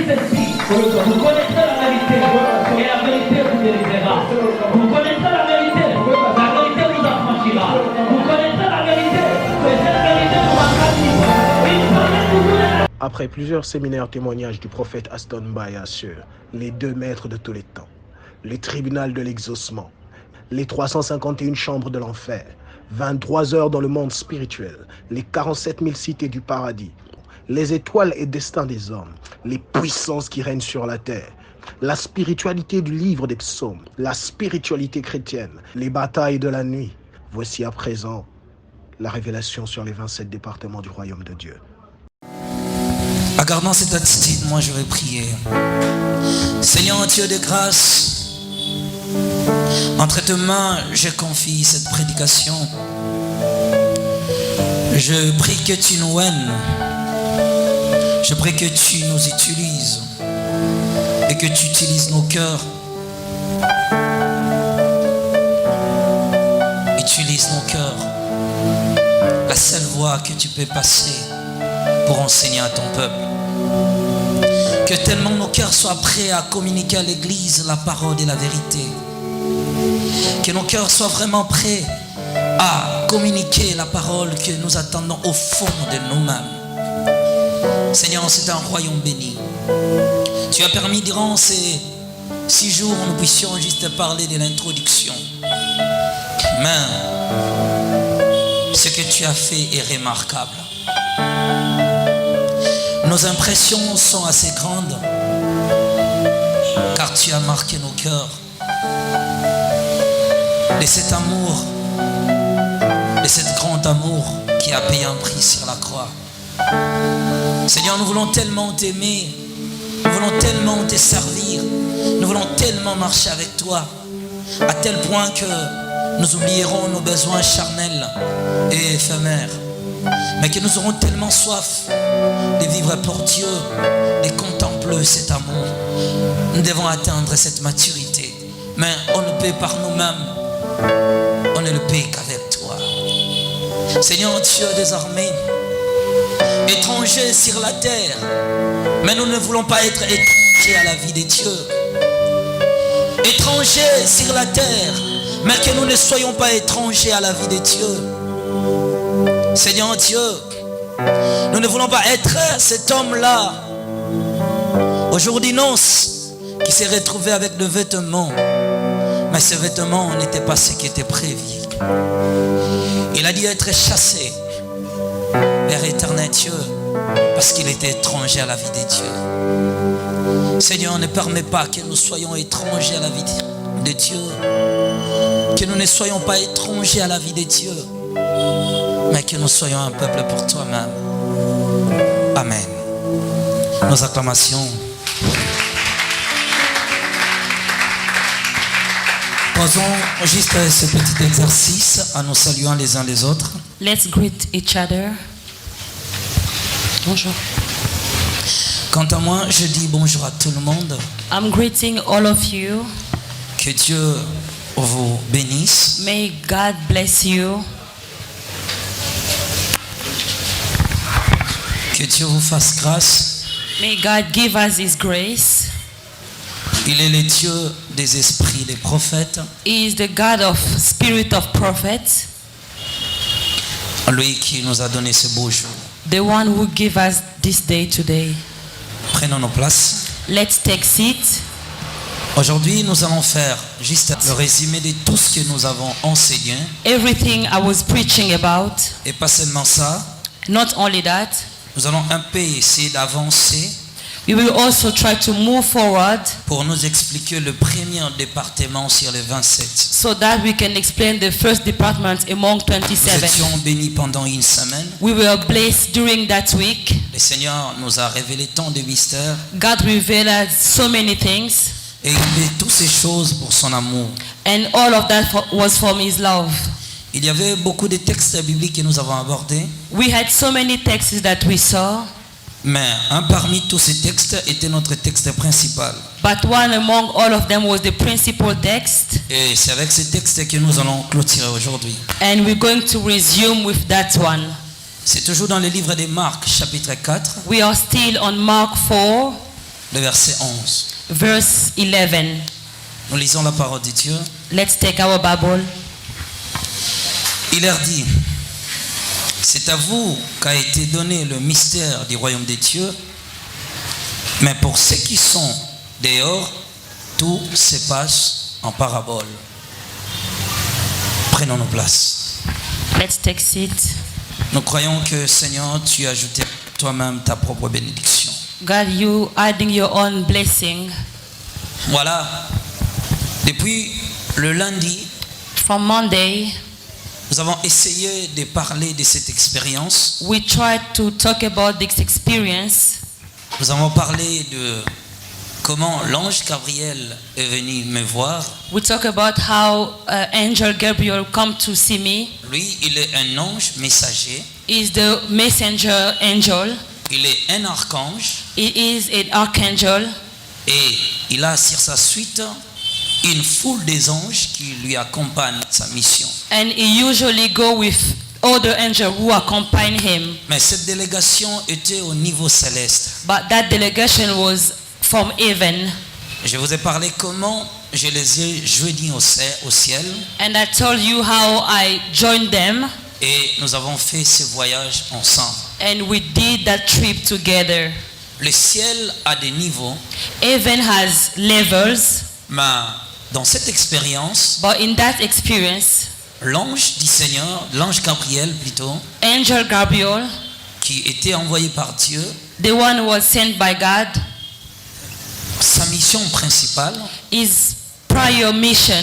ceci. Vous connaîtrez la vérité et la vérité vous délivrera. Vous connaîtrez la vérité vous affranchira. Vous connaîtrez la vérité et cette vérité vous rendra libre. Après plusieurs séminaires témoignages du prophète Aston Baya sur les 2 maîtres de tous les temps, le tribunal de l'exaucement, les 351 chambres de l'enfer, 23 heures dans le monde spirituel, les 47 000 cités du paradis, les étoiles et destins des hommes, les puissances qui règnent sur la terre, la spiritualité du livre des psaumes, la spiritualité chrétienne, les batailles de la nuit. Voici à présent la révélation sur les 27 départements du royaume de Dieu. En gardant cette attitude, moi je vais prier. Seigneur Dieu de grâce, entre tes mains, je confie cette prédication. Je prie que tu nous aimes. Je prie que tu nous utilises et que tu utilises nos cœurs. Utilise nos cœurs. La seule voie que tu peux passer pour enseigner à ton peuple. Que tellement nos cœurs soient prêts à communiquer à l'Église la parole et la vérité. Que nos cœurs soient vraiment prêts à communiquer la parole que nous attendons au fond de nous-mêmes. Seigneur, c'est un royaume béni. Tu as permis durant ces 6 jours, nous puissions juste parler de l'introduction. Mais ce que tu as fait est remarquable. Nos impressions sont assez grandes, car tu as marqué nos cœurs de cet amour, de cet grand amour qui a payé un prix sur la croix. Seigneur, nous voulons tellement t'aimer, nous voulons tellement te servir, nous voulons tellement marcher avec toi, à tel point que nous oublierons nos besoins charnels et éphémères, mais que nous aurons tellement soif de vivre pour Dieu, de contempler cet amour. Nous devons atteindre cette maturité, mais on ne peut par nous-mêmes, on ne le peut qu'avec toi. Seigneur Dieu des armées, étrangers sur la terre, mais nous ne voulons pas être étrangers à la vie de Dieu. Étrangers sur la terre, mais que nous ne soyons pas étrangers à la vie de Dieu. Seigneur Dieu, nous ne voulons pas être cet homme-là, au jour des noces, qui s'est retrouvé avec le vêtement, mais ce vêtement n'était pas ce qui était prévu. Il a dû être chassé vers l'éternel Dieu, parce qu'il était étranger à la vie de Dieu. Seigneur, ne permets pas que nous soyons étrangers à la vie de Dieu, que nous ne soyons pas étrangers à la vie de Dieu, mais que nous soyons un peuple pour toi-même. Amen. Nos acclamations. Posons juste ce petit exercice en nous saluant les uns les autres. Let's greet each other. Bonjour. Quant à moi, je dis bonjour à tout le monde. I'm greeting all of you. Que Dieu vous bénisse. May God bless you. Que Dieu vous fasse grâce. May God give us His grace. Il est le Dieu des esprits des prophètes. He is the God of spirit of prophets. Lui qui nous a donné ce beau jour. The one who gave us this day today. Prenons nos places. Let's take seat. Aujourd'hui, nous allons faire juste le résumé de tout ce que nous avons enseigné. Everything I was preaching about. Et pas seulement ça. Not only that. Nous allons un peu essayer d'avancer. We will also try to move forward. Pour nous expliquer le premier département sur les 27. So that we can explain the first department among 27. Nous étions bénis pendant une semaine. We were blessed during that week. Le Seigneur nous a révélé tant de mystères. God revealed us so many things. Et il fait toutes ces choses pour son amour. And all of that was from His love. Il y avait beaucoup de textes bibliques que nous avons abordés. We had so many texts that we saw. Mais un parmi tous ces textes était notre texte principal. But one among all of them was the principal text. Et c'est avec ce texte que nous allons clôturer aujourd'hui. And we're going to resume with that one. C'est toujours dans le livre de Marc, chapitre 4. We are still on Mark 4. le verset 11. verse 11. Nous lisons la parole de Dieu. Let's take our Bible. Il leur dit, c'est à vous qu'a été donné le mystère du royaume de Dieu, mais pour ceux qui sont dehors, tout se passe en parabole. Prenons nos places. Let's take seat. Nous croyons que, Seigneur, tu as ajouté toi-même ta propre bénédiction. God, you adding your own blessing. Voilà, depuis le lundi, From Monday, nous avons essayé de parler de cette expérience. we tried to talk about this experience. Nous avons parlé de comment l'ange Gabriel est venu me voir. We talk about how Angel Gabriel come to see me. Lui, il est un ange messager. Is the messenger angel. Il est un archange. He is an archangel. Et il a sur sa suite une foule des anges qui lui accompagnent sa mission. And he usually go with other angels who accompany him. Mais cette délégation était au niveau céleste. But that delegation was from heaven. Je vous ai parlé comment je les ai joints au ciel. And I told you how I joined them. Et nous avons fait ce voyage ensemble. And we did that trip together. Le ciel a des niveaux. Heaven has levels. Mais dans cette expérience, But in that experience, l'ange du Seigneur, l'ange Gabriel plutôt, Angel Gabriel, qui était envoyé par Dieu, the one who was sent by God, sa mission principale his prior mission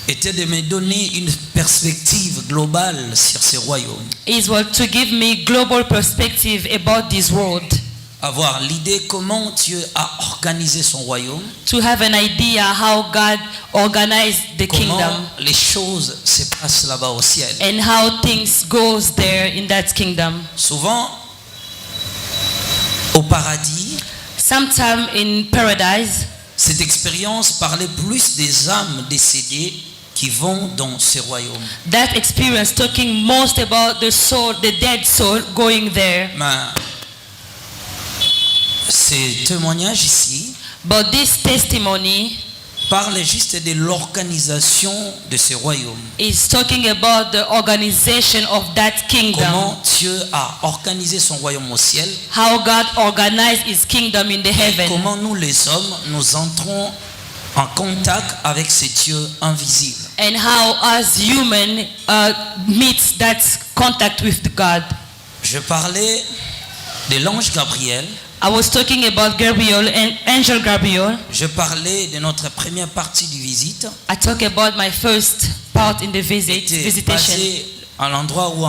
était de me donner une perspective globale sur ce royaume. is what to give me global perspective about this world, Avoir l'idée comment Dieu a organisé son royaume, to have an idea how God organized the comment kingdom les choses se passent là-bas au ciel. and how things goes there in that kingdom. Souvent, au paradis, Sometime in paradise, cette expérience parlait plus des âmes décédées qui vont dans ce royaume. that experience talking most about the soul, the dead soul going there. Mais ces témoignages ici But this testimony parlent juste de l'organisation de ce royaume. is talking about the organization of that kingdom. Comment Dieu a organisé son royaume au ciel. How God organized his kingdom in the heaven. Comment nous les hommes, nous entrons en contact avec ce Dieu invisible. And how as human meets that contact with God. Je parlais de l'ange Gabriel. I was talking about Gabriel and Angel Gabriel. Je parlais de notre première partie du visite. I talk about my first part in the Était visitation. basé à l'endroit où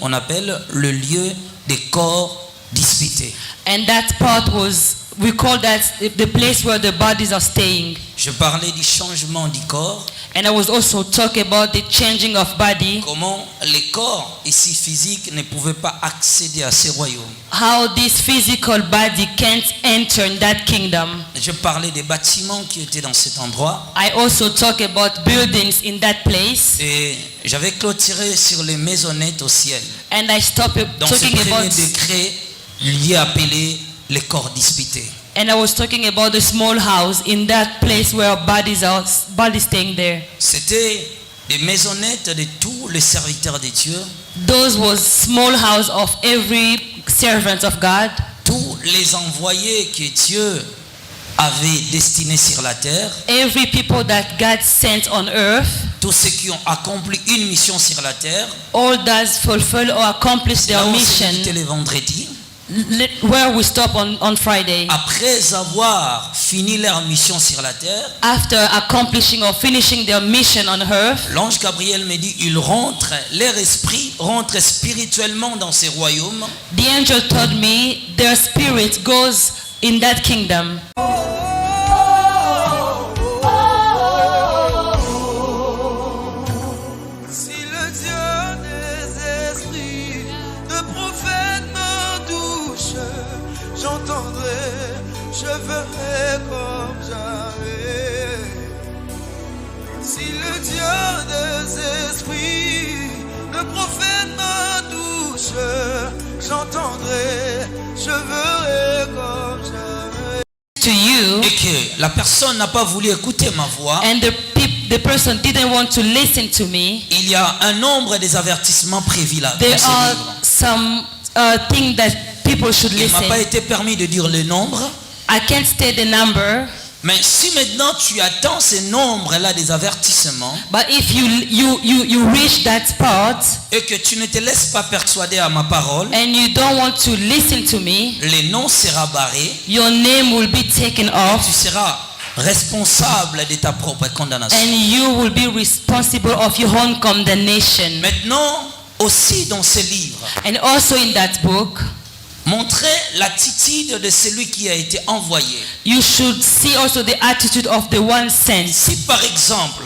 on appelle le lieu des corps disputés. And that part was, we call that the place where the bodies are staying. Je parlais du changement du corps. And I was also talking about the changing of body. Comment les corps ici physiques ne pouvaient pas accéder à ce royaume. How this physical body can't enter in that kingdom. Je parlais des bâtiments qui étaient dans cet endroit. I also talk about buildings in that place. Et j'avais clôturé sur les maisonnettes au ciel. And I stopped Dans ce talking premier about, décret, lié appelé les corps disputés. and I was talking about the small house in that place where bodies are staying there. C'était des maisonnettes de tous les serviteurs de Dieu. Those was small house of every servant of God. Tous les envoyés que Dieu avait destinés sur la terre. Every people that God sent on earth. Tous ceux qui ont accompli une mission sur la terre. All those fulfill or accomplish their Là, on mission. s'est les vendredis. Where we stop on Friday. Après avoir fini leur mission sur la terre, After accomplishing or finishing their mission on earth, l'ange Gabriel me dit, ils rentrent, leur esprit rentre spirituellement dans ces royaumes. the angel told me their spirit goes in that kingdom. Si le Dieu des esprits de prophète m'en touche, j'entendrai, je ferai comme jamais. Si le Dieu des esprits de prophète m'en touche, j'entendrai, je ferai comme jamais. to you, et que la personne n'a pas voulu écouter ma voix, and the person didn't want to listen to me, il y a un nombre des avertissements prévus là. there dans ce are livre. some things that people should Il ne m'a pas listen. été permis de dire le nombre, I can't state the number, mais si maintenant tu attends ces nombres-là des avertissements but if you reach that spot et que tu ne te laisses pas persuader à ma parole, and you don't want to listen to me, le nom sera barré your name will be taken et off, tu seras responsable de ta propre condamnation. and you will be responsible of your own condemnation. Maintenant, aussi dans ce livre, And also in that book, montrer l'attitude de celui qui a été envoyé. you should see also the attitude of the one sent. Si par exemple,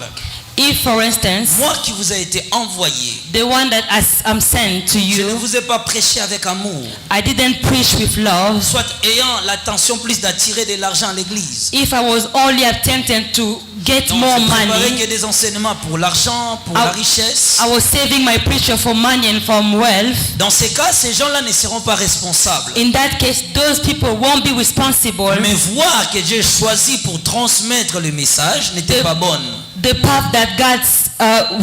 If, for instance, moi qui vous ai été envoyé, the one that I'm sent to je ne you, vous ai pas prêché avec amour, I didn't preach with love, soit ayant l'intention plus d'attirer de l'argent à l'église. if I was only attempting to get Donc more je préparais money, que des enseignements pour l'argent, pour la richesse. I was saving my preacher for money and from wealth. Dans ces cas, ces gens-là ne seront pas responsables. In that case, those people won't be responsible. Mais voir que Dieu choisit pour transmettre le message n'était pas bonne. The path that God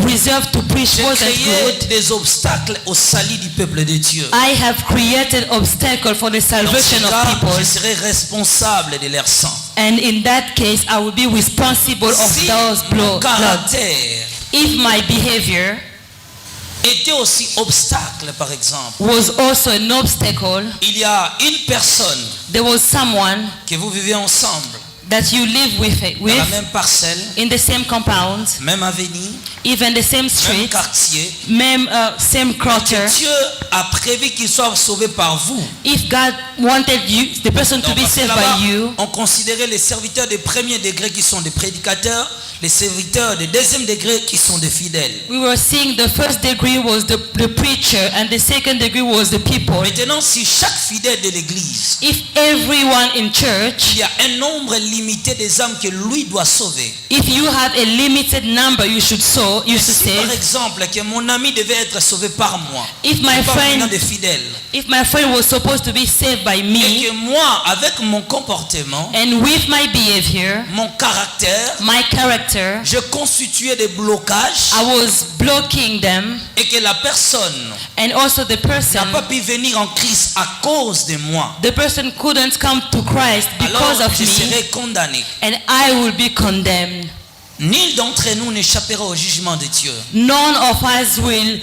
reserved to preach J'ai wasn't créé good. des obstacles au salut du peuple de Dieu. I have created obstacle for the Dans salvation ce of cas, people. je serai responsable de leur sang. And in that case, I will be responsible of Si those mon blood. caractère If my behavior était aussi obstacle, par exemple, was also an obstacle, il y a une personne there was someone que vous vivez ensemble, that you live with, dans la même parcelle, in the same compound, même avenue, even the same même street, quartier, same quarter. que Dieu a prévu qu'il soit sauvé par vous. If God wanted you, the person to Donc, be parce que saved là-bas, by you, on considérait les serviteurs de premier degré qui sont des prédicateurs, les serviteurs de deuxième degré qui sont des fidèles. we were seeing the first degree was the preacher and the second degree was the people. Maintenant, si chaque fidèle de l'église, If everyone in church, il y a un nombre limité des âmes que lui doit sauver. if you have a limited number you should Si par save. exemple que mon ami devait être sauvé par moi, If my pas friend venant des fidèles, If my friend was supposed to be saved by et me, que moi, avec mon comportement, and with my behavior, mon caractère, my character, je constituais des blocages I was blocking them, et que la personne and also the n'a person, pas pu venir en Christ à cause de moi, the person couldn't come to Christ because alors of je me, serai condamné. and I will be condemned. Nul d'entre nous n'échappera au jugement de Dieu. None of us will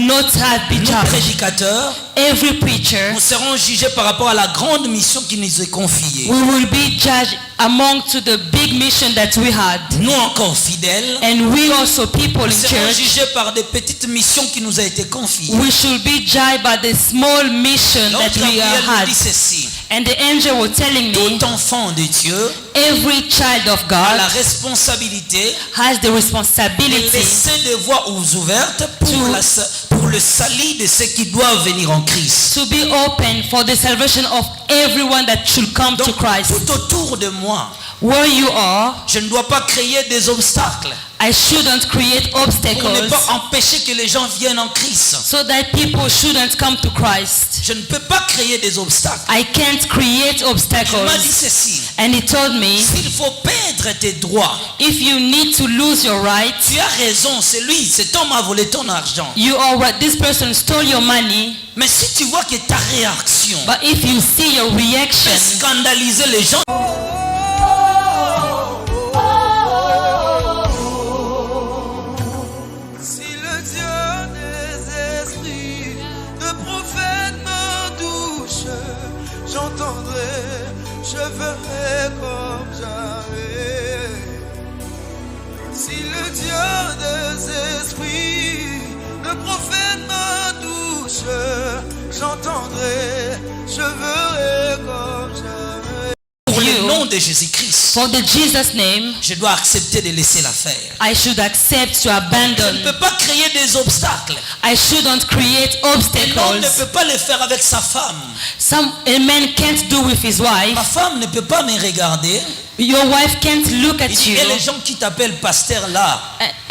not have been Nous, judged. prédicateurs, Every preacher, nous serons jugés par rapport à la grande mission qui nous est confiée. we will be judged among to the big mission that we had, Nous encore fidèles, and we also people in nous serons church. jugés par des petites missions qui nous a été confiées. We should be judged by the small mission Donc that we Gabriel nous had. dit ceci: And the angel was telling me, tout enfant de Dieu every child of a la God responsabilité has the de responsibility laisser des voies ouvertes pour le salut de ceux qui doivent venir en Christ. to be open for the salvation of everyone that should come to Donc Christ. tout autour de moi, Where you are, je ne dois pas créer des obstacles I shouldn't create pour ne obstacles pas empêcher que les gens viennent en Christ. so that people shouldn't come to Christ. Je ne peux pas créer des obstacles. I can't create Il m'a dit obstacles. ceci: And he told me, s'il faut perdre tes droits, if you need to lose your rights, tu as raison, c'est lui, cet homme a volé ton argent. you are right. This person stole your money, Mais si tu vois que ta réaction but if you see your reaction, fait scandaliser les gens, Si le Dieu des esprits de prophète m'endouche, j'entendrai, je verrai comme jamais. Si le Dieu des esprits de prophète m'endouche, j'entendrai, je verrai comme jamais. pour le You. nom de Jésus-Christ, for the Jesus name, je dois accepter de laisser la faire. I should accept to Je ne abandon. peux pas créer des obstacles. I shouldn't create Un homme ne obstacles. peut pas le faire avec sa femme. A man can't do with his wife. Ma femme ne peut pas me regarder Your wife can't look Il at dit, you. et les gens qui t'appellent pasteur là,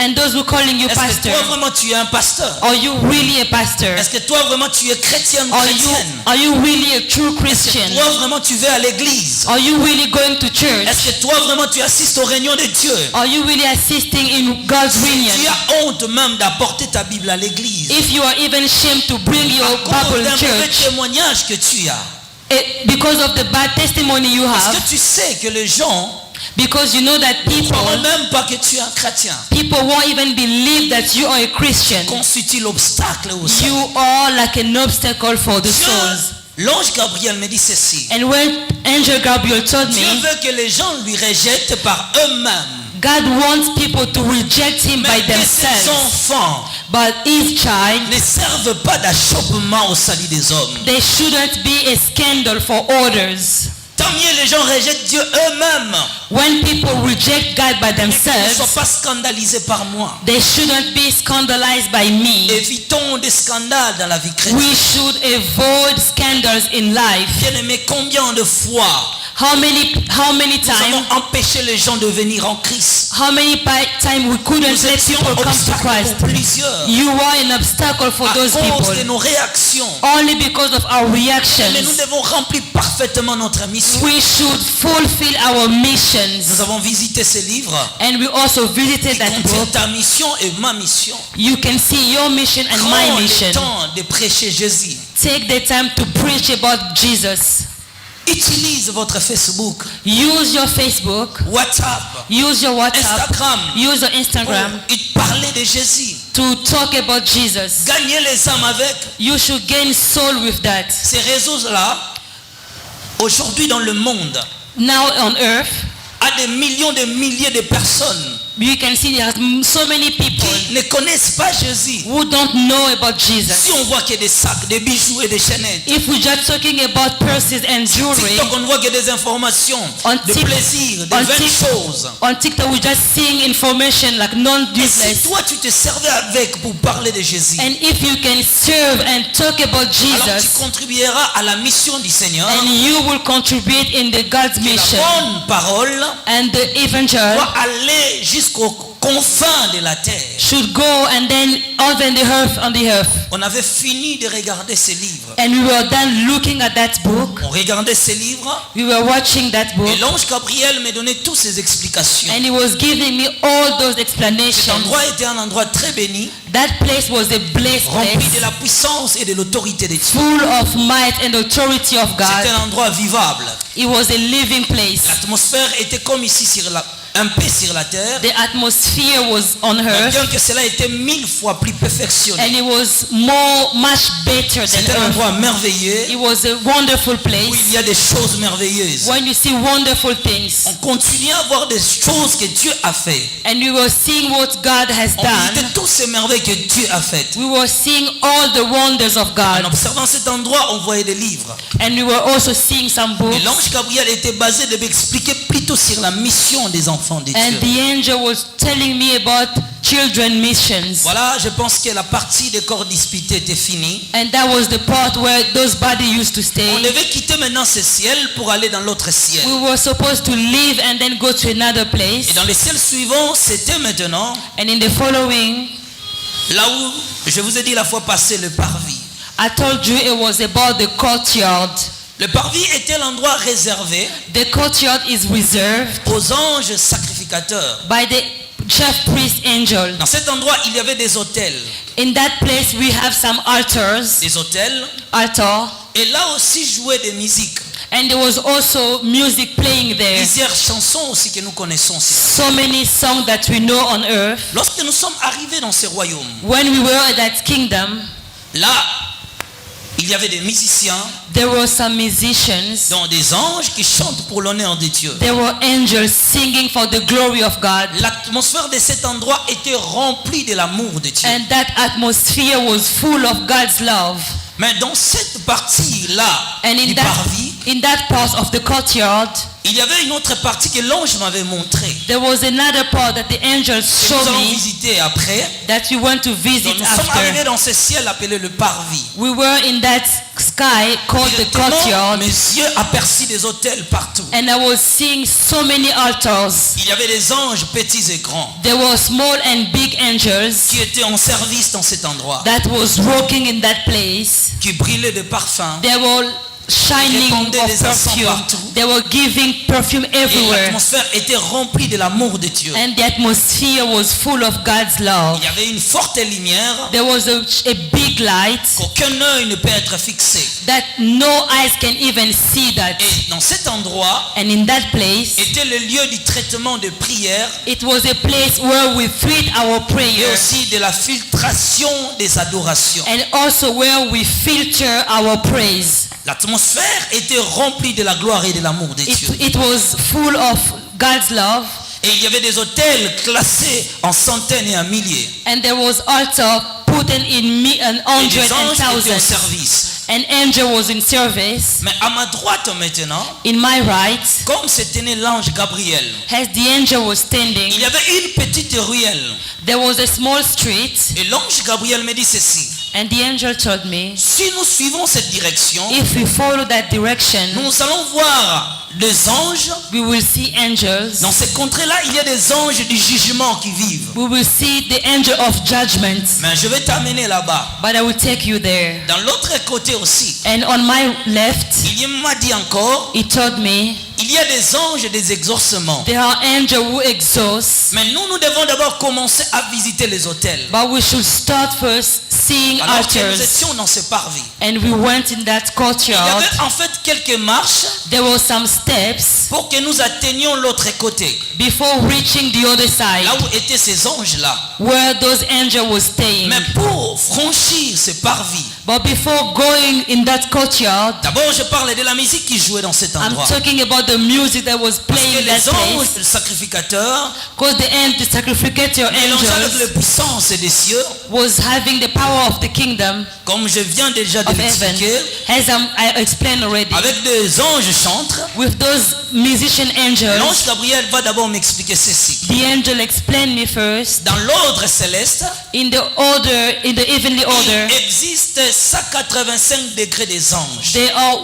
And those who calling you est-ce que pastor, toi vraiment tu es un pasteur? are you really a pastor? Est-ce que toi vraiment tu es chrétien ou Are chrétienne? you really a true Christian? Toi vraiment tu vas à l'église? Are you really going to Est-ce church? que toi vraiment tu assistes aux réunions de Dieu? Are you really assisting in God's Tu reunion? as honte même d'apporter ta Bible à l'église. If you are even ashamed to bring your À cause Bible d'un to mauvais church, témoignage que tu as. because of the bad testimony you Est-ce have, que tu sais que les gens because you know that ne croient même pas que tu es un chrétien? people won't even believe that you are a Christian. Constitue l'obstacle au salut. You are like an obstacle for the souls. L'ange Gabriel me dit ceci. And when Angel Gabriel told Dieu me, veut que les gens lui rejettent par eux-mêmes. God wants people to reject him by Mais que ses themselves, enfants but his child, ne servent pas d'achoppement au salut des hommes. they shouldn't be a scandal for others. Tant mieux les gens rejettent Dieu eux-mêmes. When people reject God by Mais qu'ils ne themselves, soient pas scandalisés par moi. they shouldn't be scandalized by me. Évitons des scandales dans la vie chrétienne. We should avoid scandals in life. Bien-aimés, combien de fois How many nous times? avons empêché les gens de venir en Christ? How many times we couldn't Nous let étions people come to obstacles Christ? pour plusieurs. You are an obstacle for À those cause de people nos réactions. only because of our Mais nous reactions. devons remplir parfaitement notre mission. We should fulfill our Nous missions. avons visité ce livre And we also visited qui that contient book. ta mission et ma mission. You can see your mission and my Prends le mission. temps de prêcher Jésus. Take the time to preach about Jesus. Utilise votre Facebook, Use your Facebook. WhatsApp, Use your WhatsApp. Instagram Use your pour Instagram parler de Jésus. to talk about Jesus. Gagner les âmes avec You should gain soul with that. ces réseaux-là. Aujourd'hui dans le monde, Now on earth, à des millions de milliers de personnes you can see there are so many people qui ne connaissent pas Jésus. who don't know about Jesus. Si on voit que des sacs, des bijoux et des chaînettes, If we're just talking about purses and jewelry, TikTok, on voit que des informations, On de Tik- plaisir, de on vaines Tik- choses. on TikTok we're just seeing information like Et si non-useless. toi tu te servais avec pour parler de Jésus, And if you can serve and talk about alors tu Jesus, contribueras à la mission du Seigneur. and you will contribute in the God's La mission, bonne parole and the evangel doit aller jusqu'aux confins de la terre. should go and then on the earth. On avait fini de regarder ces livres. And we were done looking at that book. On regardait ces livres We were watching that book, et l'ange Gabriel me donnait toutes ces explications. and he was giving me all those Cet explanations. endroit était un endroit très béni, That place was a blessed rempli de place, la puissance et de l'autorité de Dieu. full of might and authority of C'était God. un endroit vivable. It was a living place. L'atmosphère était comme ici un peu sur la terre, The atmosphere was on mais earth, bien que cela était 1000 fois plus perfectionné. and it was much better C'était than un earth. endroit merveilleux It was a wonderful où place. il y a des choses merveilleuses. When you see wonderful things, On continue à voir des choses que Dieu a fait. and we were seeing what God has On done. visitait toutes ces merveilles que Dieu a faites. We were seeing all the wonders of En God, observant cet endroit, on voyait des livres. and we were also seeing some Et books. l'ange Gabriel était basé de m'expliquer plutôt sur la mission des enfants de And Dieu. the angel was telling me about children missions. Voilà, je pense que la partie des corps disputés était finie. And that was the part where those bodies used to On stay. devait quitter maintenant ce ciel pour aller dans l'autre ciel. We were supposed to leave and then go to another place. Et dans le ciel suivant, c'était maintenant And in the following, là où je vous ai dit la fois passée le parvis. I told you it was about the courtyard. Le parvis était l'endroit réservé The courtyard is reserved aux anges sacrificateurs. by the chief priest angel. Dans cet endroit, il y avait des autels. In that place we have some altars, Des autels. altar, Et là aussi jouait des musiques. and there was also music playing there. Plusieurs chansons aussi que nous connaissons. So many songs that we know on earth. Lorsque nous sommes arrivés dans ce royaume, When we were at that kingdom, là, il y avait des musiciens, there were some musicians. dont des anges qui chantent pour l'honneur de Dieu. There were angels singing for the glory of God. L'atmosphère de cet endroit était remplie de l'amour de Dieu. And that atmosphere was full of God's love. Mais dans cette partie-là And in du that- parvis, In that part of the courtyard, il y avait une autre partie que l'ange m'avait montrée. there was another part that the angels Et nous showed allons me visiter après. that we went to Donc visit nous sommes arrivés after. dans ce ciel appelé le parvis. We were in that sky called the Directement, courtyard, mes yeux aperçus des autels partout. and I was seeing so many altars. Il y avait des anges petits et grands There were small and big angels qui étaient en service dans cet endroit, that was working in that place. qui brillaient de parfums. They were shining Répandaient of des encens perfume. partout. They were giving perfume Et everywhere. l'atmosphère était remplie de l'amour de Dieu. And the atmosphere was full of God's love. Il y avait une forte lumière There was a big light qu'aucun œil ne peut être fixé. that no eyes can even see that. Et dans cet endroit And in that place, était le lieu du traitement de prière it was a place where we treat our et prayer aussi de la filtration des adorations. and also where we filter our praise. L'atmosphère était remplie de la gloire et de l'amour de Dieu. It was full of God's love, Et il y avait des hôtels classés en centaines et en milliers. and there was altar put in Et hundreds des and anges étaient au thousands. service. An angel was in service. Mais à ma droite maintenant, In my right, comme se tenait l'ange Gabriel, as the angel was standing, il y avait une petite ruelle. there was a small street, Et l'ange Gabriel me dit ceci: and the angel told me, si nous suivons cette direction, if we follow that direction, nous allons voir des anges. we will see angels. Dans ces contrées-là, il y a des anges du jugement qui vivent. We will see the angel of judgment. Mais je vais t'amener là-bas. But I will take you there. Dans l'autre côté aussi, And on my left, il m'a dit encore, he told me, il y a des anges et des exaucements. there are angels who exhaust, Mais nous devons d'abord commencer à visiter les hôtels. but we should start first seeing Alors que nous altars. étions dans ce parvis, And we went in that il y courtyard. avait en fait quelques marches There were some steps pour que nous atteignions l'autre côté. before reaching the other side, Là où étaient ces anges-là. where those angels were staying. Mais pour franchir ce parvis, But before going in that courtyard, d'abord je parle de la musique qui jouait dans cet I'm endroit. talking about the music that was Parce playing que in that les anges, place. le sacrificateur, Because the sacrificator mélangés avec la angels puissance des cieux, was having the power of the kingdom comme je viens déjà de of heaven, l'expliquer, as I explained already. avec des anges chantres. With those musician angels, L'ange Gabriel va d'abord m'expliquer ceci. the angel explained me first Dans l'ordre céleste, in the order, in the heavenly order. il existe 185 degrés des anges. There are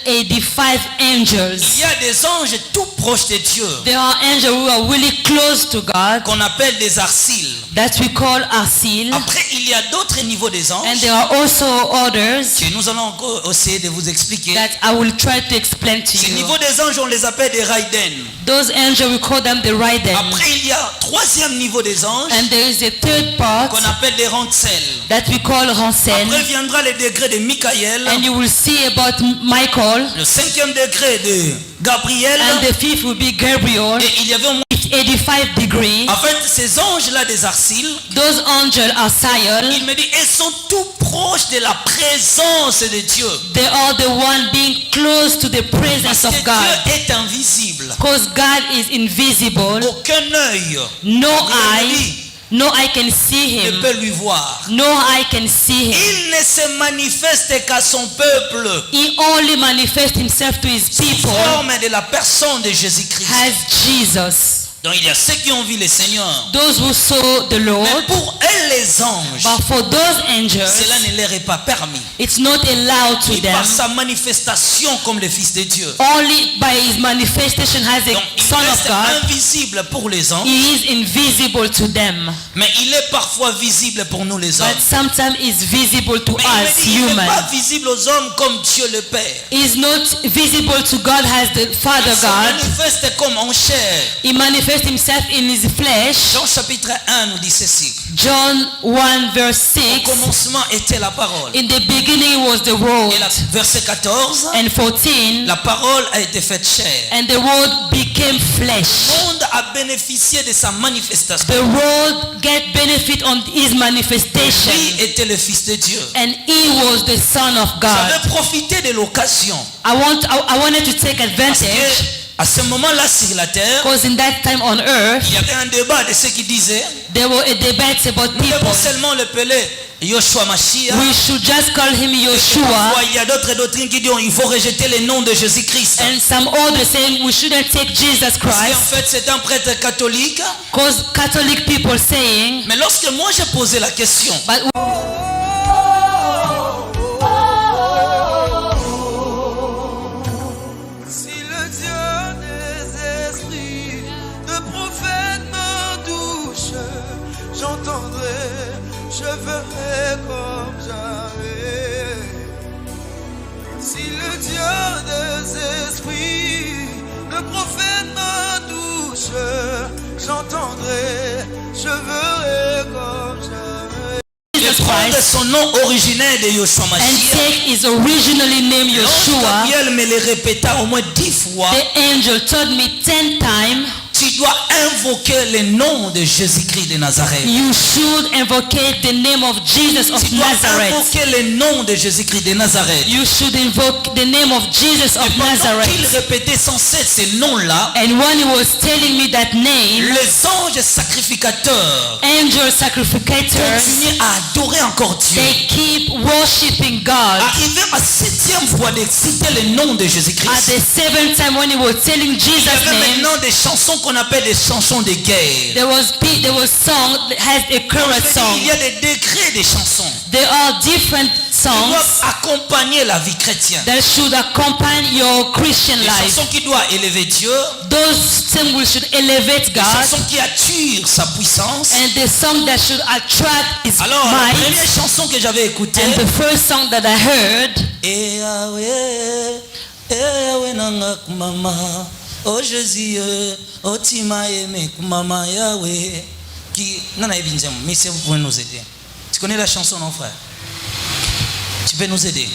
185 angels. Il y a des anges tout proches de Dieu, There are angels who are really close to God qu'on appelle des arcils. that we call Arsil. Après, il y a d'autres niveaux des And anges there are also others que nous allons encore essayer de vous expliquer. that I will try to explain to Ces you. niveaux des anges, on les appelle des Raiden. Those angels, we call them the Raiden. Après, il y a troisième niveau des anges And there is a third part qu'on appelle des Rantsel. that we call Ransen. Après viendra le degré de Michael, And you will see about Michael. le cinquième degré de Gabriel, And the fifth will be Gabriel. et il y avait au moins... It's 85 degrees. En fait, ces anges-là des arcils, Those angels are Sion. il me dit, ils sont tout proches de la présence de Dieu. They are the one being close to the presence Parce of que God. Dieu est invisible. Because God is invisible. Aucun œil No Rien eye. lui No eye can see ne him. peut lui voir. No eye can see him. Il ne se manifeste qu'à son peuple. He only manifests himself to his people Forme de la personne de Jésus-Christ. as Jesus. Donc il y a ceux qui ont vu le Seigneur. Those who saw the Lord, Mais pour eux les anges, but for those angels, cela ne leur est pas permis. it's not allowed to Et them. par sa manifestation comme le Fils de Dieu. Only by his manifestation as Donc a il son of reste God, invisible pour les anges, he is invisible to them. mais il est parfois visible pour nous les hommes. But sometimes is visible to Mais il me us dit, il n'est humans. pas visible aux hommes comme Dieu le Père. He is not visible to God as the Father Il se God. manifeste comme en chair. He manifests himself in his flesh. Jean chapitre 1 nous dit ceci. John 1 verse Au 6. commencement était la parole. In the beginning was the Word. Et verset 14, And 14. la parole a été faite chair. And the Word became flesh. Le monde a bénéficié de sa manifestation. The world get benefit on his manifestation. Lui était le Fils de Dieu. And he was the Son of God. J'avais profité de l'occasion. I wanted to take Parce advantage. que à ce moment-là sur la terre, Because in that time on earth, il y avait un débat de ceux qui disaient there were a debate about nous devons people. seulement l'appeler Yoshua Mashiach. we should just call him Yoshua. Parfois, il y a d'autres doctrines qui disent il faut rejeter le nom de Jésus-Christ. And some others saying we shouldn't take Jesus Parce qu'en Christ. fait, c'est un prêtre catholique. Because Catholic people saying, Mais lorsque moi j'ai posé la question, but Si le Dieu des esprits de prophète m'endouche, j'entendrai, je ferai comme jamais. Si le Dieu des esprits de prophète m'endouche, j'entendrai, je ferai comme jamais. je Jesus prends Christ son nom originel de Yoshua and Mashiach. take his originally named Lorsque Yeshua, Gabriel me le répéta au moins 10 fois, the angel told me 10 times, tu dois invoquer le nom de Jésus-Christ de Nazareth. you should invocate the name of Jesus of Tu dois Nazareth. invoquer le nom de Jésus-Christ de Nazareth. You should invoke the name of Jesus of Et pendant qu'il Nazareth. répétait sans cesse ce nom-là, And when he was telling me that name, les anges sacrificateurs angel sacrificators, continuent à adorer encore Dieu. they keep worshiping God. Arrivé à 7e fois de citer le nom de At Jésus-Christ, the seventh time when he was telling il y Jesus' avait name, maintenant des chansons qu'on appelle des chansons de guerre. there was song that has a Donc, chorus il song. y a des degrés de chansons There are different qui songs doivent accompagner la vie chrétienne. that should accompany your Christian Des life. chansons qui doivent élever Dieu, Those songs should elevate des God, chansons qui attirent sa puissance. and the song that should attract his Alors, la might. première chanson que j'avais écoutée, And the first song that I heard, Eh Yahweh nanga kumama, oh Jésus, oh tima aimé kumama Yahweh. Qui, non, non, mais si vous pouvez nous aider. Tu connais la chanson, non, frère? Tu peux nous aider?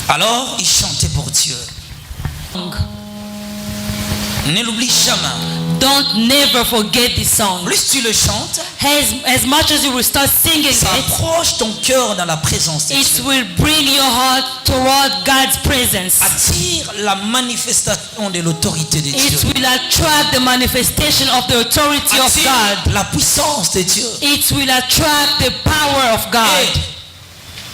Alors, il chantait pour Dieu. Ne l'oublie jamais. don't never forget this song. Plus tu le chantes, As much as you will start singing ça it, approche ton cœur dans la présence de it Dieu. will bring your heart toward God's presence. Attire la manifestation de l'autorité de Dieu. It will attract the manifestation of the authority of Attire God. la puissance de Dieu. It will attract the power of God.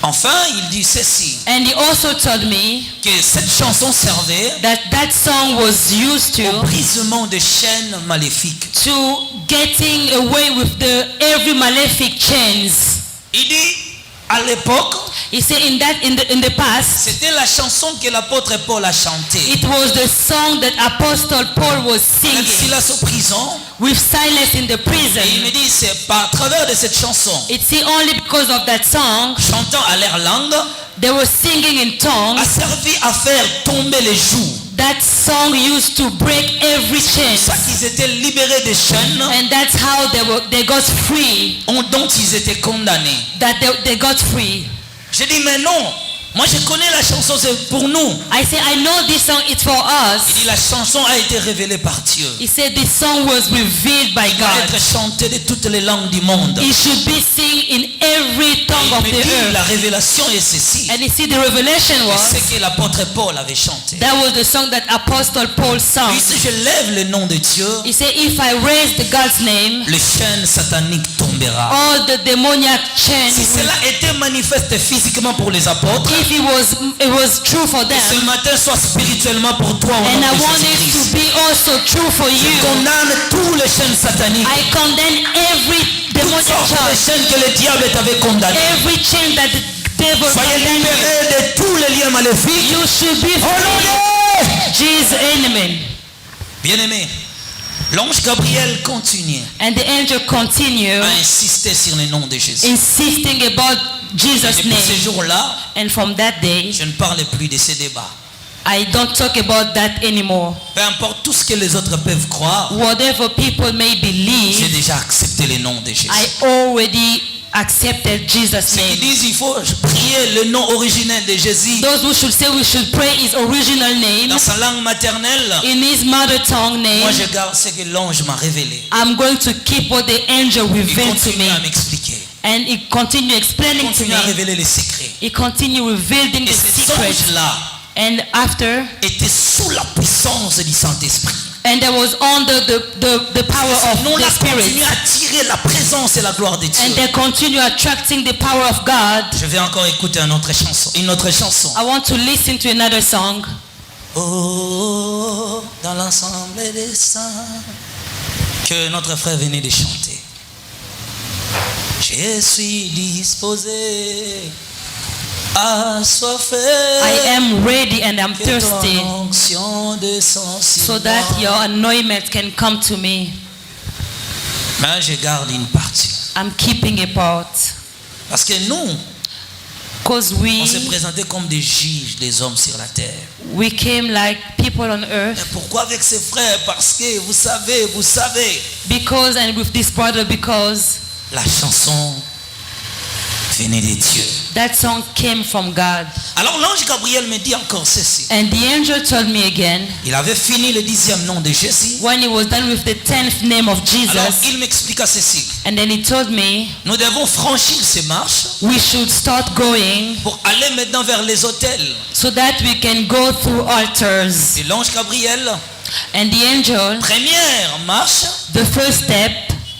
Et enfin, il dit ceci, And he also told me que cette chanson servait that song was used au to brisement de chaînes maléfiques. getting away with every malefic chains. Il dit, à l'époque, He said in the past, c'était la chanson que l'apôtre Paul a chantée. it was the song that Apostle Paul was Même singing Silas au prison, with Silas in the prison. et il me dit, c'est par travers de cette chanson, It's only because of that song chantant à leur langue, they were singing in tongues. a servi à faire tomber les joues. That song used to break every chain, C'est ça qu'ils étaient libérés des chaînes and that's how they got free. dont ils étaient condamnés. That they got free. J'ai dit, mais non, moi je connais la chanson, c'est pour nous. I say I know this song. It's for us. Il dit, la chanson a été révélée par Dieu. He said this song was revealed by Il doit God. être chanté de toutes les langues du monde. It should be sing in every tongue Il of me the dit, earth. la révélation est ceci. And you see, the revelation Et was c'est que l'apôtre Paul avait chanté. that was the song that Apostle Paul sang. Puis si je lève le nom de Dieu, He said, if I raise the God's name, le chaîne satanique tombera. all the demoniac chains. Si cela était manifeste physiquement pour les apôtres, If it was true for que ce them, matin soit spirituellement pour toi au and nom I de want it to Jésus-Christ. be also true for Je you, condamne tous les chaînes sataniques. I condemn every Toutes demonic sortes de charge, chaînes que le diable t'avait condamnées. every chain that the devil Soyez condemned you. libérés de tous les liens maléfiques. You should be Au nom free. de- Jesus, amen. Bien-aimé, l'ange Gabriel continue And the angel continued à insister sur le nom de Jésus. insisting about Jesus' Depuis ce name. jour-là, And from that day, je ne parle plus de ces débats. I don't talk about that anymore. Peu importe tout ce que les autres peuvent croire, Whatever people may j'ai believe, déjà accepté le nom de Jésus. I already accepted Jesus' Ceux qui name. disent il faut prier le nom originel de Jésus Those who should say we should pray his original name dans sa langue maternelle, in his mother tongue name, moi je garde ce que l'ange m'a révélé. I'm going to keep what the angel Il revealed to continue me. à m'expliquer. And he continued Il explaining to continue à me. révéler les secrets. He continued revealing Et the ces secrets. anges-là, And after, était sous la puissance du Saint-Esprit. and there was under the power of Nous the la continué Spirit. à tirer la présence et la gloire de Dieu. And they continue attracting the power of God. Je vais encore écouter une autre chanson. I want to listen to another song. Oh, dans l'ensemble des saints, que notre frère venait de chanter. Je suis disposé, assoiffé. I am ready and I'm Que ton thirsty, onction descende sur so that moi. your anointment can come to me. Mais je garde une partie. I'm keeping a part. Parce que nous, Because on s'est présenté comme des juges des hommes sur la terre. we came like people on Mais earth. pourquoi avec ses frères? Parce que vous savez, Because, and with this brother, because la chanson venait de Dieu. that song came from God. Alors l'ange Gabriel me dit encore ceci. And the angel told me again, Il avait fini le 10e nom de Jésus. when he was done with the 10th name of Alors Jesus, il m'expliqua ceci. and then he told me Nous devons franchir ces marches we should start going pour aller maintenant vers les autels. so that we can go through altars. Et l'ange Gabriel, And the angel, première marche, the first step,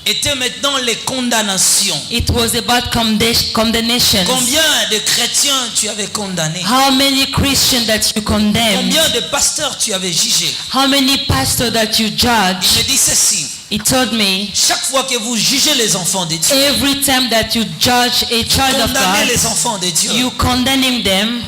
était maintenant les condamnations. it was about condemnation. Combien de chrétiens tu avais condamnés? How many Christians that you condemned? Combien de pasteurs tu avais jugés? How many pastors that you Il judge? me dit ceci. He told me, Chaque fois que vous jugez les enfants de Dieu, every time that you judge a child of condamnez God, les enfants de Dieu, you condemning them,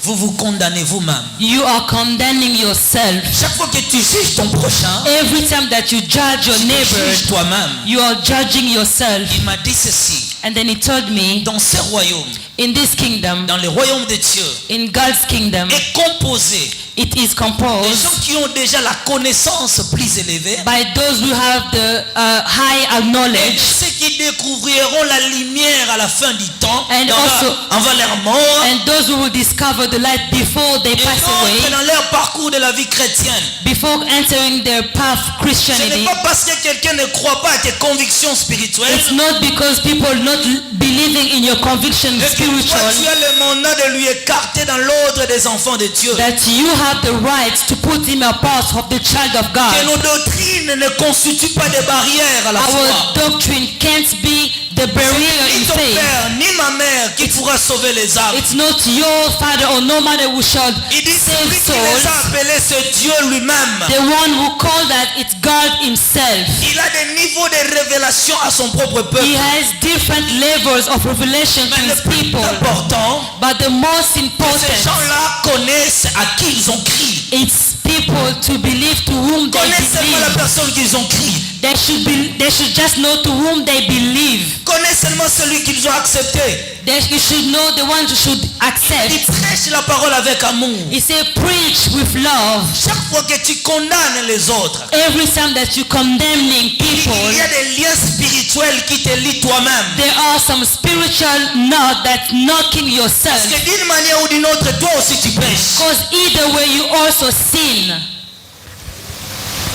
vous vous condamnez vous-même. you are condemning yourself. Chaque fois que tu juges ton prochain, Every time that you judge your tu te neighbor, juges toi-même. you are judging yourself. Il m'a dit ceci. And then he told me, Dans ce royaume, in this kingdom, dans le royaume de Dieu, in God's kingdom, est composé it is des composed gens qui ont déjà la connaissance plus élevée by those who have the high et knowledge, ceux qui découvriront la lumière à la fin du temps And also- avant leur mort and those who will discover the light before they et pass d'autres away, dans leur parcours de la vie chrétienne. before entering their path Ce Christianity. n'est pas parce que quelqu'un ne croit pas à tes convictions spirituelles It's not because people not believing in your conviction et que toi tu spiritual as le mandat de lui écarter dans l'ordre des enfants de Dieu. that you have the right to put him a part of the child of Que God. nos doctrines ne constituent pas des barrières à la foi. Our doctrine can't be the barrier Ni in ton faith. père, ni ma mère qui pourra sauver les âmes. It's not your father or no mother who shall Il dit celui save qui les a souls. appelés, c'est Dieu lui-même. The one who called that, it's God himself. Il a des niveaux de révélation à son propre peuple. He has different levels of revelation to Mais le his plus people. important, But the most ces important, gens-là connaissent à qui ils ont crié. it's people to believe to whom they Connaissent seulement la believe. personne qu'ils ont crié. They should just know to whom they believe. Connaissent seulement celui qu'ils ont accepté. You should know the ones you should Il accept. prêche la parole avec amour. He said, preach with love. Chaque fois que tu condamnes les autres, Every time that you condemning people, il y a des liens spirituels qui te lient toi-même. there are some spiritual knot that's knocking Parce yourself. que d'une manière ou d'une autre, toi aussi tu pêches. Because either way you also sin.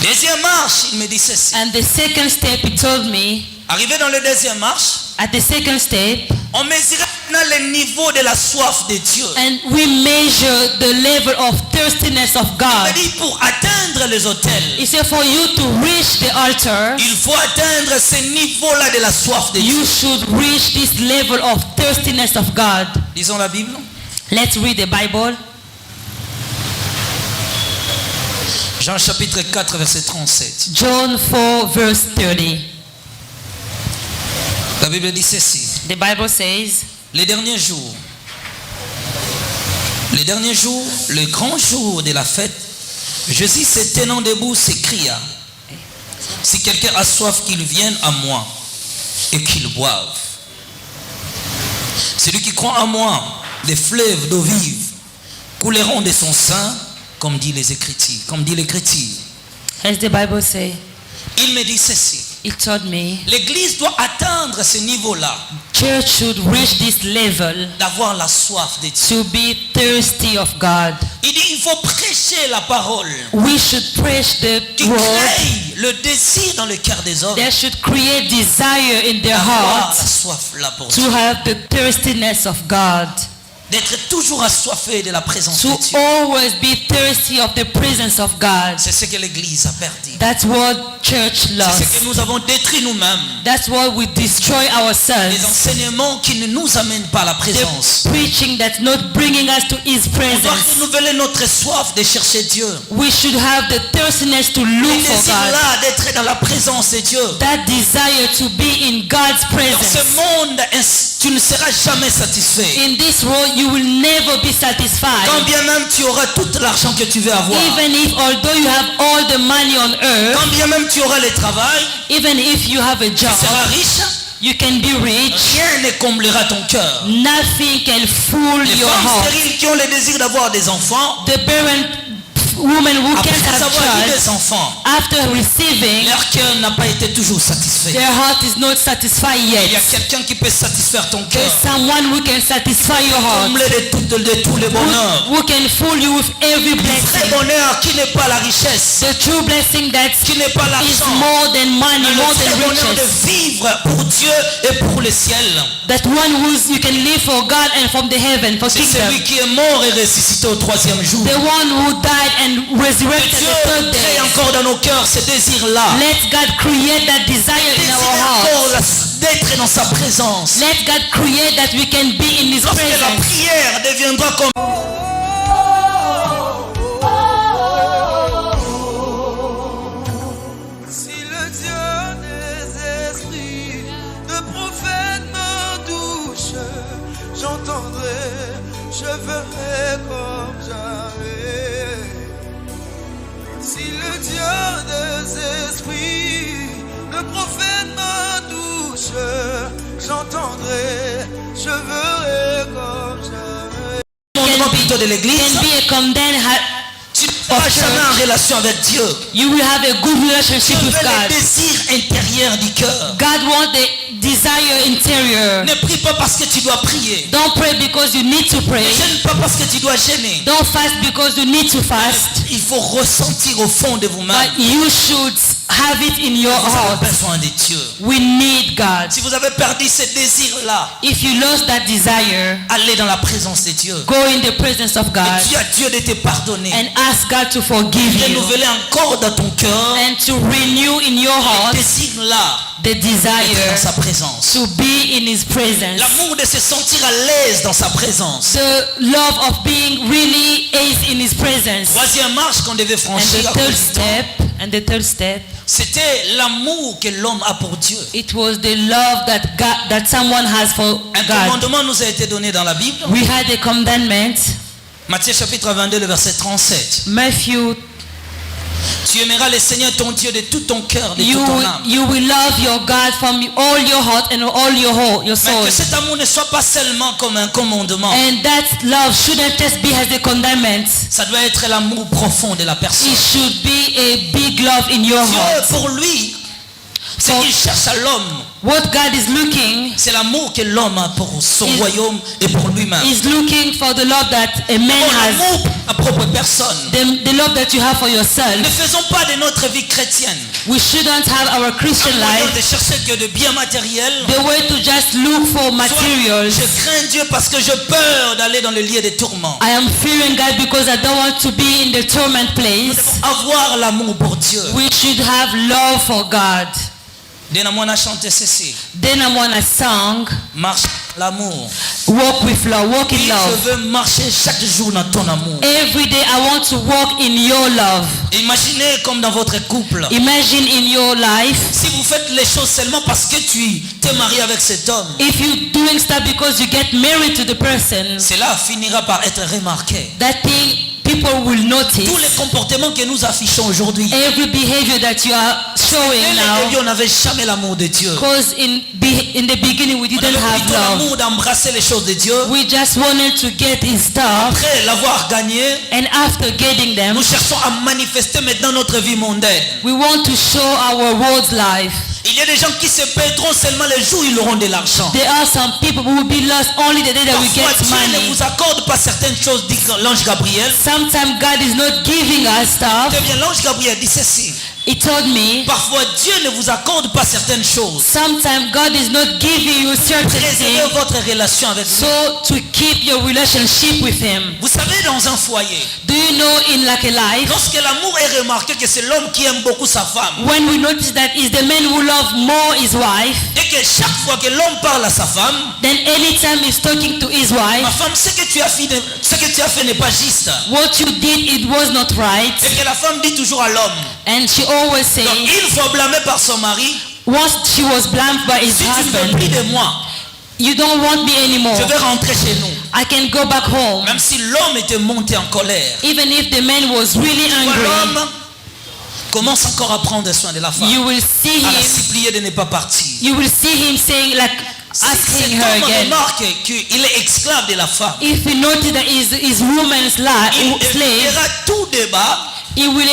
Deuxième marche, il me dit ceci. And the second step, he told me, Arrivé dans le deuxième marche, at the second step, on mesurait maintenant le niveau de la soif de Dieu. and we measure the level of thirstiness of Il God. me dit pour atteindre les autels, He said, for you to reach the altar, il faut atteindre ce niveau-là de la soif de Dieu. you should reach this level of thirstiness of God. Lisons la Bible. Let's read the Bible. Jean chapitre 4 verset 37. John 4 verse 30. La Bible dit ceci. The Bible says, Les derniers jours, le grand jour de la fête, Jésus se tenant debout s'écria, si quelqu'un a soif, qu'il vienne à moi et qu'il boive. Celui qui croit en moi, des fleuves d'eau vive couleront de son sein, comme dit les Écritures, comme dit l'Écriture. as the Bible says, Il me dit ceci. he told me, L'église doit atteindre ce niveau-là, church should reach this level d'avoir la soif de Dieu. to be thirsty of God. Il dit, il faut prêcher la parole We should preach the qui word. crée le désir dans le cœur des hommes They should create desire in their d'avoir heart la soif là pour to Dieu. have the thirstiness of God. d'être toujours assoiffé de la présence To de Dieu. always be thirsty of the presence of God. C'est ce que l'Église a perdu. That's what church C'est ce lost. que nous avons détruit nous-mêmes. That's what we destroy Les ourselves. enseignements qui ne nous amènent pas à la présence. The preaching that's not bringing us to His On doit presence. renouveler notre soif de chercher Dieu. We should have the thirstiness to Le look for désir God. là d'être dans la présence de Dieu. That desire to be in God's Dans ce presence. monde, tu ne seras jamais satisfait. In this world, you will never be Quand satisfied. bien même tu auras tout l'argent que tu veux avoir. Even if, although you have all the money on earth, Quand bien même tu auras le travail, even if you have a tu job, seras riche. you can be rich. Rien ne comblera ton cœur. Nothing can fool Les your femmes heart. stériles qui ont le désir d'avoir des enfants, The barren woman who après can't have avoir eu child, des enfants, after receiving, leur cœur n'a pas été toujours satisfait. their heart is not satisfied Il y a yet. quelqu'un qui peut satisfaire ton cœur, There's someone who can satisfy your heart, combler de tous les bonheurs. who can fool you with every Le vrai blessing. bonheur qui n'est pas la richesse, The true blessing that qui n'est pas is l'argent, more than money, mais le more vrai than bonheur riches. de vivre pour Dieu et pour le ciel. That one who's you can live for God and from the heaven, for C'est kingdom. celui qui est mort et ressuscité au troisième jour. The one who died and resurrected Dieu the third crée day. encore dans nos cœurs ce désir-là. Let God create that desire in Désir our encore hearts. d'être dans sa présence. Let God create that we can be in His Lorsque la presence. prière deviendra comme Si le Dieu des esprits de prophètes m'endouche, j'entendrai, je verrai comme jamais. Si le Dieu des esprits de prophètes m'endouche, j'entendrai, je verrai comme jamais. fondement plutôt de l'église. Can be a condemned Tu ne seras jamais en relation avec Dieu. You will have a good relationship Dieu with veut le God. désir intérieur du cœur. God wants the desire interior. Ne prie pas parce que tu dois prier. Don't pray because you need to pray. Ne gêne pas parce que tu dois gêner. Don't fast because you need to fast. Il faut ressentir au fond de vous-même. But you should have it in your Vous avez heart. besoin de Dieu. We need God. Si vous avez perdu ce désir-là, If you lost that desire, allez dans la présence de Dieu. go in the presence of God Et dis à Dieu de te pardonner. and ask God to forgive you Renouveler encore dans ton cœur and to renew in your ce heart désir-là the d'être dans desire sa présence. to be in His presence. L'amour de se sentir à l'aise dans sa présence. The love of being really is in His presence. Troisième marche qu'on devait And franchir the à cause third du temps, step, c'était l'amour que l'homme a pour Dieu. it was the love that someone has for Un God. commandement nous a été donné dans la Bible. We had a commandment, Matthieu chapitre 22, le verset 37. Matthew. Tu aimeras le Seigneur ton Dieu de tout ton cœur, de toute ton âme. You will love your God from all your heart and all your Mais soul. que cet amour ne soit pas seulement comme un commandement. And that love shouldn't just be as a commandment. Ça doit être l'amour profond de la personne. It should be a big love in your Dieu, heart. pour lui, ce qu'il cherche à l'homme, What God is looking c'est l'amour que l'homme a pour son royaume et pour lui-même. is looking for the love that a man Pour has, l'amour à propre personne. the love that you have for yourself. Ne faisons pas de notre vie chrétienne We shouldn't have our Christian un moyen life de chercher que de biens matériels. the way to just look for Soit, materials. je crains Dieu parce que j'ai peur d'aller dans le lieu des tourments. I am fearing God because I don't want to be in the torment place. Avoir l'amour pour Dieu. We should have love for God. Dénamon a chanté ceci. Then I want a song, Marche l'amour. walk with love, walk in Et love. je veux marcher chaque jour dans ton amour. Every day I want to walk in your love. Imaginez comme dans votre couple. Imagine in your life, Si vous faites les choses seulement parce que tu t'es marié avec cet homme, if you're doing stuff because you get married to the person, cela finira par être remarqué. that thing people will Tous notice. les comportements que nous affichons aujourd'hui, Every behavior that you are showing dès le début, now, on n'avait jamais l'amour de Dieu. because in the beginning we On didn't avait have plutôt love. l'amour d'embrasser les choses de Dieu. We just wanted to get his stuff, Après l'avoir gagné, and after getting them, nous cherchons à manifester maintenant notre vie mondaine. we want to show our world's life. Il y a des gens qui se perdront seulement les jours où ils auront de l'argent. There are some people who will be lost only the day that we Parfois, get Dieu ne money. vous accorde pas certaines choses, dit l'ange Gabriel. Sometimes God is not giving us Eh stuff. bien, l'ange Gabriel dit ceci. He told me, parfois Dieu ne vous accorde pas certaines choses. sometimes God is not giving you certain Préservez things votre relation avec so lui. to keep your relationship with Him. Vous savez, dans un foyer, Do you know in like a life, lorsque l'amour est remarqué que c'est l'homme qui aime beaucoup sa femme, when we notice that it's the man who loves more his wife, et que chaque fois que l'homme parle à sa femme, then anytime he's talking to his ma wife, femme, ce que tu as fait n'est pas juste. what you did, it was not right. Et que la femme dit toujours à l'homme. And she always Donc, says, une fois blâmée par son mari, once she was blamed by his si tu ne veux husband, plus de moi, you don't want me anymore. je vais rentrer chez nous. I can go back home. Même si l'homme était monté en colère, Even if the man was really angry, l'homme commence encore à prendre soin de la femme, you will see à la him. supplier de ne pas partir. You will see him saying, like, Si asking cet her homme again. remarque qu'il est esclave de la femme, If he notices that his woman's il slave, évitera tout débat, he will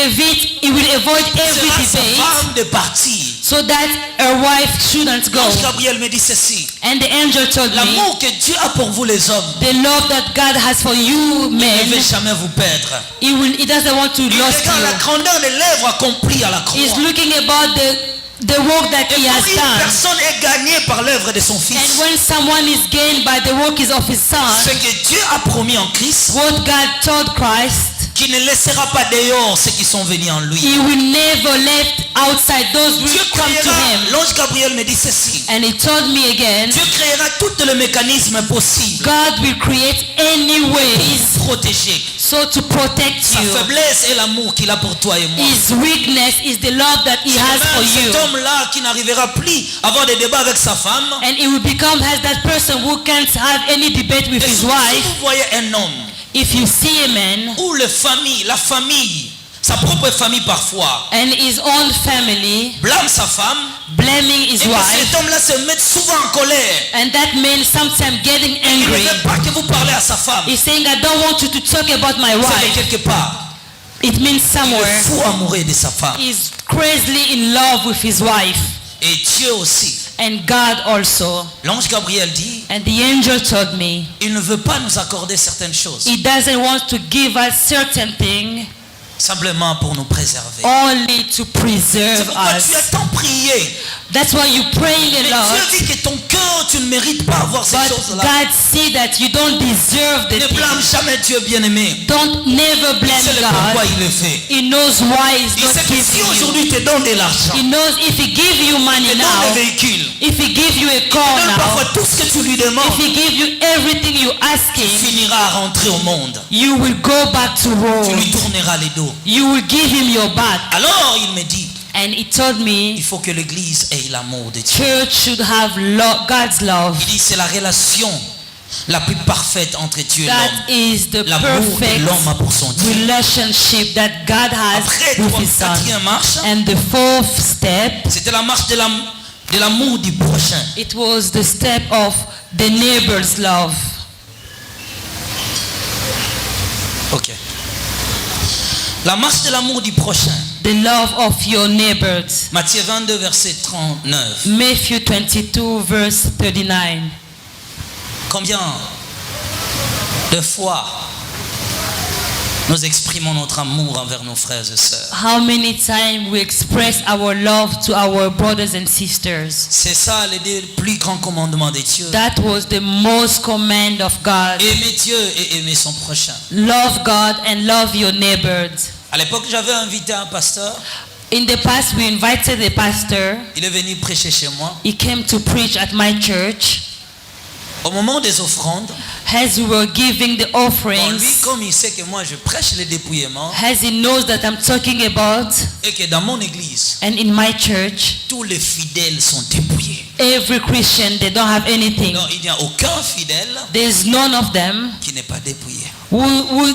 avoid every sera sa debate, femme de partir. so that her wife shouldn't go. L'ange Gabriel me dit ceci: And the angel told me, l'amour que Dieu a pour vous les hommes, the love that God has for you il ne men, veut jamais vous perdre. he doesn't want to Il lose regarde la you. grandeur des lèvres accomplies à la croix. He's looking about the work that Et he quand has une done. personne est gagnée par l'œuvre de son And fils, when someone is gained by the work of his ce son, que Dieu a promis en Christ, what God told Christ, qui ne laissera pas dehors ceux qui sont venus en lui. he will never left outside those who Dieu come to créera, him. l'ange Gabriel me dit ceci: And he told me again, Dieu créera tous les mécanismes possibles God will create any ways pour protéger. so to protect Sa you. faiblesse est l'amour qu'il a pour toi et moi. His weakness is the love that he has for Même you. cet homme-là qui n'arrivera plus à avoir des débats avec sa femme. And he will become as that person who can't have any debate with Et his si wife. vous voyez un homme If you see a man ou la famille, sa propre famille parfois, and his own family blâme sa femme, blaming his et que wife, cet homme-là se met souvent en colère. and that man sometimes getting Il ne angry, veut pas que vous parlez à sa femme. he's saying, I don't want you to talk about my C'est wife. que quelque part, It means il est somewhere fou amoureux de sa femme. he's crazily in love with his wife. Et Dieu aussi. And God also. L'ange Gabriel dit, And the angel told me, il ne veut pas nous accorder certaines choses, he doesn't want to give us certain things simplement pour nous préserver. only to C'est preserve pourquoi tu as us. tant prié. That's why you're praying Mais a Dieu lot. dit que ton cœur, tu ne mérites pas avoir ces But choses-là. God see that you don't deserve the Ne blâme thing. jamais Dieu bien-aimé. Don't never Il blame sait le pourquoi God. il le fait. He knows why he's Il not sait que si giving you. aujourd'hui il te donne de l'argent, He knows if he give you il money te donne now, des véhicules, if he give you a il te car donne parfois now, tout ce que tu lui demandes, if he give you everything you ask tu him, finiras à rentrer au monde. you will go back to Tu Rome. lui tourneras les dos. You will give him your back. Alors il me dit, And he told me, il faut que l'église ait l'amour de Dieu. church should have God's love. Il dit c'est la relation la plus parfaite entre Dieu et That l'homme. is the L'amour que perfect l'homme a pour son Dieu. relationship that God has Après, with his son. quatrième marche, And the fourth step, c'était la marche de l'amour du prochain. it was the step of the neighbor's love. Ok. La marche de l'amour du prochain. The love of your neighbors. Matthieu 22, verset 39. Matthew 22 verse 39. Combien de fois nous exprimons notre amour envers nos frères et sœurs? How many times we express our love to our brothers and sisters? C'est ça les deux plus grands commandements de Dieu. That was the most command of God. Aimer Dieu et aimer son prochain. Love God and love your neighbors. À l'époque, j'avais invité un pasteur. In the past, we invited a pastor. Il est venu prêcher chez moi. He came to preach at my church. Au moment des offrandes, As we were giving the bon, lui, offerings, comme il sait que moi je prêche les dépouillements as he knows that I'm talking about, et que dans mon église, and in my church, tous les fidèles sont dépouillés. every Christian, they don't have anything. Non, il n'y a aucun fidèle There's none of them qui n'est pas dépouillé. who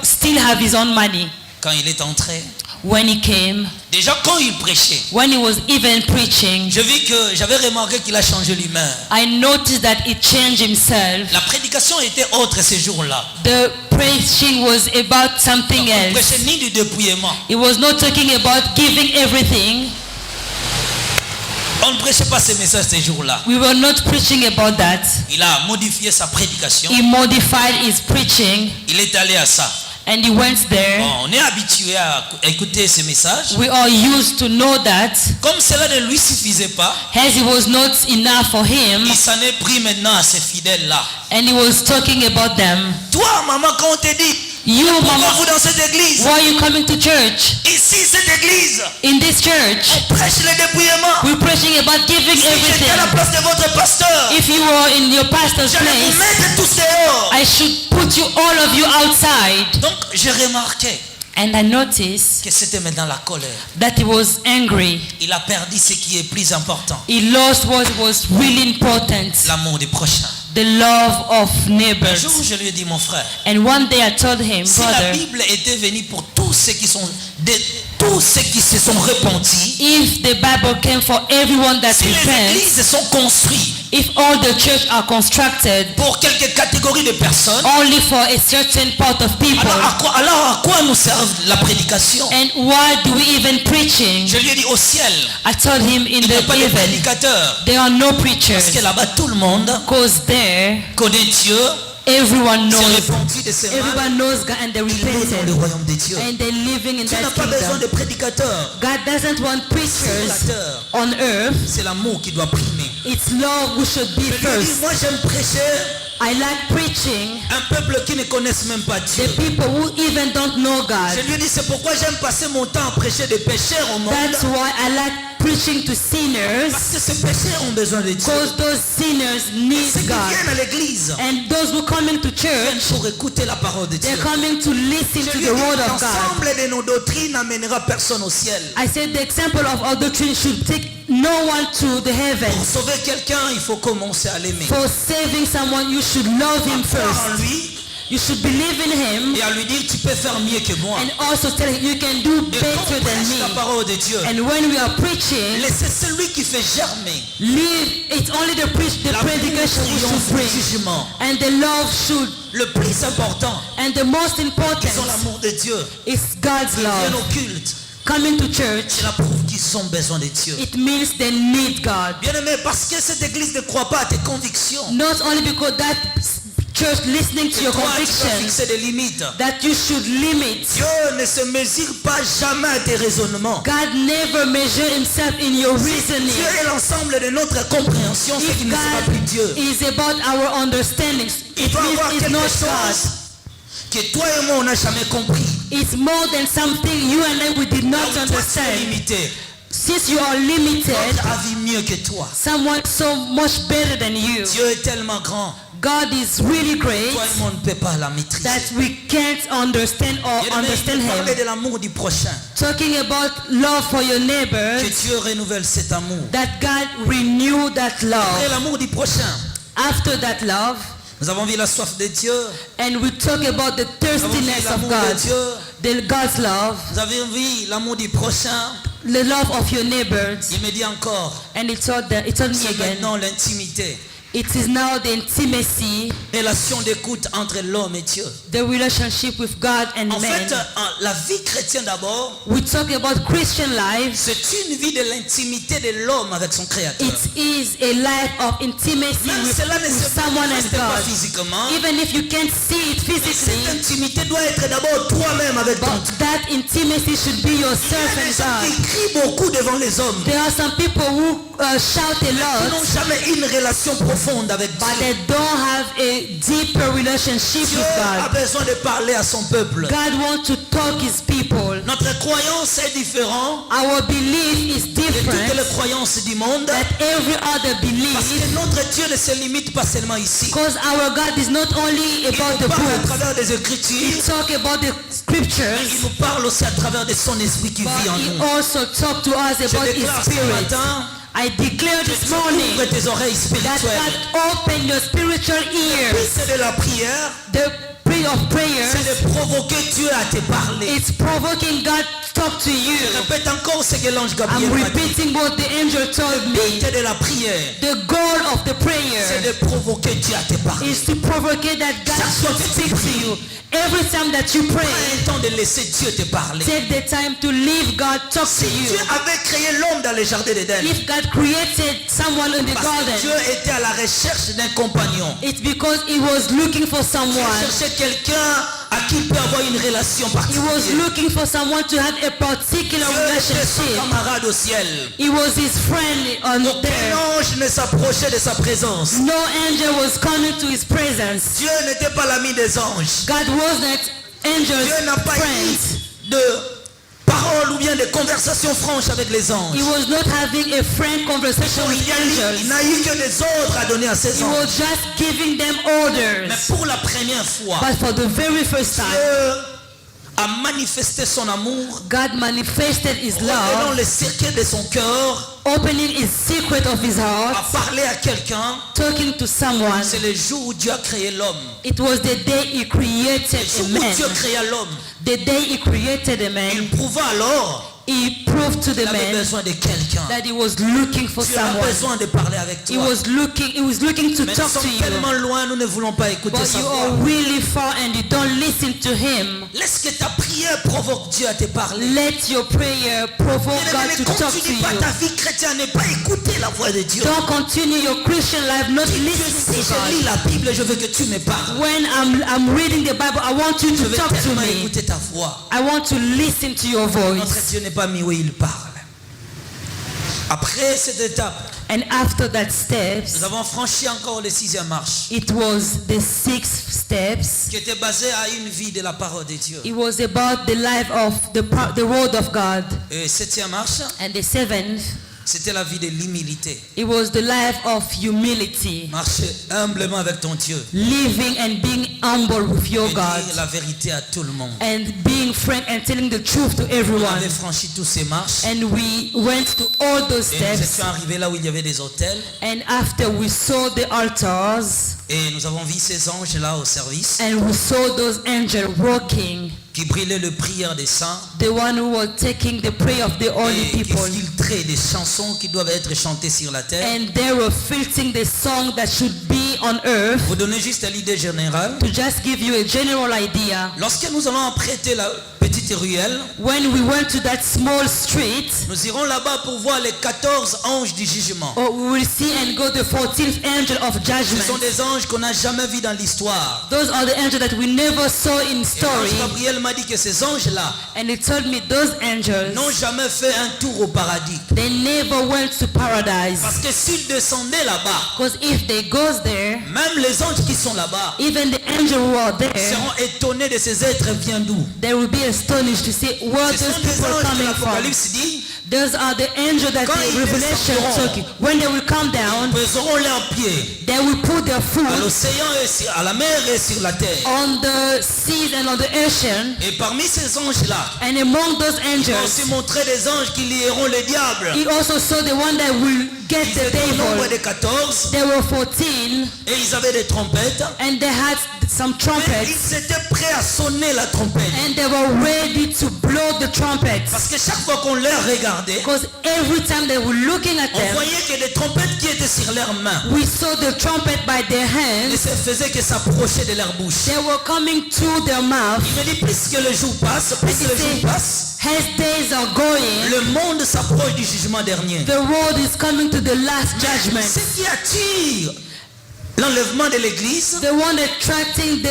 still have his own money. Quand il est entré, When he came, déjà quand il prêchait, when he was even preaching, je vis que j'avais remarqué qu'il a changé l'humeur. I noticed that he changed himself. La prédication était autre ces jours-là. The preaching was about something Il ne else. prêchait ni du dépouillement. He was not talking about giving everything. On ne prêchait pas ces messages ces jours-là. We were not preaching about that. Il a modifié sa prédication. He modified his preaching Il est allé à ça. And he went there. Bon, on est habitué à écouter ces messages. We are used to know that. Comme cela ne lui suffisait pas, As it was not enough for him, il s'en est pris maintenant à ces fidèles-là. and he was talking about them. Toi, maman, quand on te dit, You, pourquoi mama, vous dans cette église? why are you coming to church? Ici, cette église, In this church, on prêche le dépouillement. we're preaching about giving Si j'étais à la everything. place de votre pasteur, If you were in your pastor's je vais vous place, mettre tous dehors. I should put you, all of you, outside. Donc, j'ai remarqué And I noticed que c'était maintenant la colère. that he was angry. Il a perdu ce qui est plus important, He lost what was really important, l'amour du prochain. the love of Un neighbors. jour, je lui ai dit, mon frère, And one day I told him, si la brother, Bible était venue pour tous ceux qui se sont repentis, if the Bible came for everyone that si les repents, églises sont construites if all the church are constructed pour quelques catégories de personnes, only for a certain part of people, alors à quoi nous sert la prédication? and why do we even preaching? Je lui ai dit, au ciel, I told him in il n'y a the pas de heaven, prédicateurs. there are no Parce preachers, que là-bas, tout le monde because there, connaît Dieu, everyone s'est knows, repenti de ses mal, everyone knows God, and they il est dans le repented, royaume de Dieu. and they're living in Tu n'as that pas besoin kingdom. de prédicateurs. God doesn't want preachers C'est la terre. on earth. C'est l'amour qui doit primer. It's love who should be Je lui ai dit, first. moi j'aime prêcher I like preaching un peuple qui ne connaissent même pas Dieu. the people who even don't know God. Je lui ai dit, c'est pourquoi j'aime passer mon temps à prêcher des pécheurs au monde. That's why I like preaching to sinners, Parce que ces pécheurs ont besoin de Dieu. because those sinners Ceux need qui God. viennent à l'église And those who come into viennent church, pour écouter la parole de Dieu. they're coming to listen Je to lui the ai dit, word of God. l'ensemble de nos doctrines n'amènera personne au ciel. I said the example of our doctrine should take no one to the Pour heavens. sauver quelqu'un, il faut commencer à l'aimer. For saving someone, you should love him Croire en first. lui You should believe in him, et à lui dire, tu peux faire mieux que moi. and also tell him you can do Et quand better on than prêche la me. parole de Dieu, And when we are preaching, laissez celui qui fait germer it's only the predication we should triomphe du bring, jugement. and the love should, Le plus important, and the most ils important ont l'amour de Dieu. is God's Ils viennent love. au culte. Coming to church, Cela prouve qu'ils ont besoin de Dieu. it means they need God. Bien aimé, parce que cette église ne croit pas à tes convictions. Not only because that church listening to your Toi, tu dois convictions, fixer des limites. that you should limit. Dieu ne se mesure pas jamais à tes raisonnements. God never measure himself in your Dieu reasoning. est l'ensemble de notre compréhension, ce qui If ne sera plus God Dieu. is about our understanding, Il it doit avoir means it's quelque not chose God. que toi et moi on n'a jamais compris. It's more than something you and I we did not Alors, toi, tu es understand. limité. Since you are limited, L'autre a vu mieux que toi. someone so much better than you. Dieu est tellement grand. God is really great Toi et moi on ne peut pas la maîtriser. that we can't understand or Bien aimé, understand il parlait him. de l'amour du prochain. Talking about love for your Que neighbors, Dieu renouvelle cet amour. that God renew that Après love. l'amour du prochain, After that love, nous avons vu la soif de Dieu. and we talk about the Nous avons vu thirstiness of l'amour de God, Dieu. God's love, Nous avons vu l'amour du prochain. the love of your neighbors. Il me dit encore, And it told me c'est again, maintenant l'intimité. it is now the intimacy, Relation d'écoute entre l'homme et Dieu. the relationship with God and En man. fait, la vie chrétienne d'abord, We talk about Christian lives. c'est une vie de l'intimité de l'homme avec son Créateur. It is a life of intimacy Même with cela ne se someone and manifeste pas God. physiquement. Even if you can't see it Mais cette physically, intimité doit être d'abord toi-même avec ton but that intimacy should be Il y yourself a des gens and qui God. crient beaucoup devant les hommes. There are some people who shout a Ils lot, n'ont jamais une relation profonde avec but Dieu. they don't have a deeper relationship Dieu with a God. besoin de parler à son peuple. God wants to talk his people. Notre croyance est différente Our belief is de toutes les different croyances du monde. than every other Parce belief, que notre Dieu ne se limite pas seulement ici. because our God is not only Il about the nous parle à books. travers des He Écritures. talk about the Il scriptures, nous parle aussi à travers de son esprit qui but vit en he nous. also talk to us Je about his déclare ce spirit. matin, I declare this ouvre morning tes oreilles that spirituelles. God open your spiritual ears. C'est de la prière, The prayer of prayers, c'est de provoquer Dieu à te parler. it's provoking God to talk to you. Je répète encore ce que l'ange I'm Gabriel m'a dit. repeating what the angel told me. C'est de la prière, The goal of the c'est prayer de provoquer Dieu à te parler. is to provoke that God should speak to you. Every time that you pray, Prends le temps de laisser Dieu te parler. take the time to leave God talk to Si Dieu you. avait créé l'homme dans le jardin d'Éden, If God created someone in the parce que Dieu garden, était à la recherche d'un compagnon. it's because he was looking for Il someone. cherchait quelqu'un à qui il peut avoir une relation He was particulière. looking for someone to have a particular Dieu était son relationship. camarade au ciel. He was his friend on Aucun there. ange ne s'approchait de sa présence. No angel was coming to his presence. Dieu n'était pas l'ami des anges. God wasn't angels' Dieu n'a pas friends. eu de paroles ou bien de conversations franches avec les anges. He was not having a frank conversation with Il angels. n'a eu que des ordres à donner à ses He anges. was just giving them Mais orders. pour la première fois, But for the very first time, Dieu a manifesté son amour, God manifested his révélant love, les secrets de son cœur, opening his secret of his a heart, parlé à quelqu'un. talking to someone. C'est le jour où Dieu a créé l'homme. It was the day he created Le jour a où man. Dieu créa l'homme, The day he created a il man, prouva alors he proved to qu'il the avait man besoin de quelqu'un. that he was looking for Dieu a someone. besoin de parler avec He toi. was looking to Mais nous talk to sommes you. tellement loin, nous ne voulons pas écouter But sa you voix. are really far and you don't listen to him. Laisse que ta prière provoque Dieu à te parler. Let your prayer provoke God Ne to talk to continue pas you. ta vie chrétienne, ne pas écouter la voix de Dieu. Don't continue your Christian life not Si listening to je lis God. la Bible, je veux que tu me parles. When I'm reading the Bible, I want you Je to veux talk to tellement me. écouter ta voix. I want to listen to your Notre voice. Dieu n'est pas mis où il parle. Après cette étape, And after that nous steps, avons franchi encore les 6e marche, it was the 6th steps. qui était basée à une vie de la parole de Dieu. It was about the life of the word of God. Et 7e marche, And the 7th, c'était la vie de l'humilité. it was the life of humility. Marcher humblement avec ton Dieu. Living and being humble with Et your dire God. la vérité à tout le monde. And being frank and telling the truth to On everyone. avait franchi tous ces marches. And we went to all those Et nous steps. étions arrivés là où il y avait des hôtels. And after we saw the altars Et nous avons vu ces anges là au service and we saw those angels walking, qui brillaient le prière des saints the one who was taking the prayer of the holy et qui people, filtraient des chansons qui doivent être chantées sur la terre. and they were filtering the song that should be on earth. Pour donner juste l'idée générale, To just give you a general idea, lorsque nous allons apprêter la petite ruelle, when we went to that small street, nous irons là-bas pour voir les 14 anges du jugement. we will see and go the 14th angel of Ce sont judgment. des anges qu'on n'a jamais vus dans l'histoire. Those are the angels that we never saw in Et story. l'ange Gabriel m'a dit que ces anges-là And he told me those angels, n'ont jamais fait un tour au paradis. they never went to paradise. Parce que s'ils descendaient là-bas, Because if they goes there, même les anges qui sont là-bas even the angels who are there, seront étonnés de ces êtres viennent d'où. they will be astonished to see where Ce those sont des people anges que coming from. l'Apocalypse dit, Those are the angels that Quand the ils Revelation descendront, talking. When they will come down, poseront leurs pieds they will put their à foot l'océan et à la mer et sur la terre. on the seas and on the ocean. Et parmi ces anges-là, And among those il a aussi angels, montré des anges qui lieront le diable. he also saw the one that will get Ils the étaient au nombre devil. de 14 There were 14 et ils avaient des trompettes. and they had some Mais trumpets ils étaient prêts à sonner la trompette. and they were ready to blow the trumpets. Parce que chaque fois qu'on les regardait, Because every time they were looking at on them, voyait que les trompettes qui étaient sur leurs mains we saw the trumpet by their ne hands. se faisaient que s'approcher de leur bouche. They were coming to their mouth. Il me dit, plus que le jour passe, plus que le jour passe, As days are going, le monde s'approche du jugement dernier. the world is coming to the last judgment. Ce qui attire l'enlèvement de l'église, The one attracting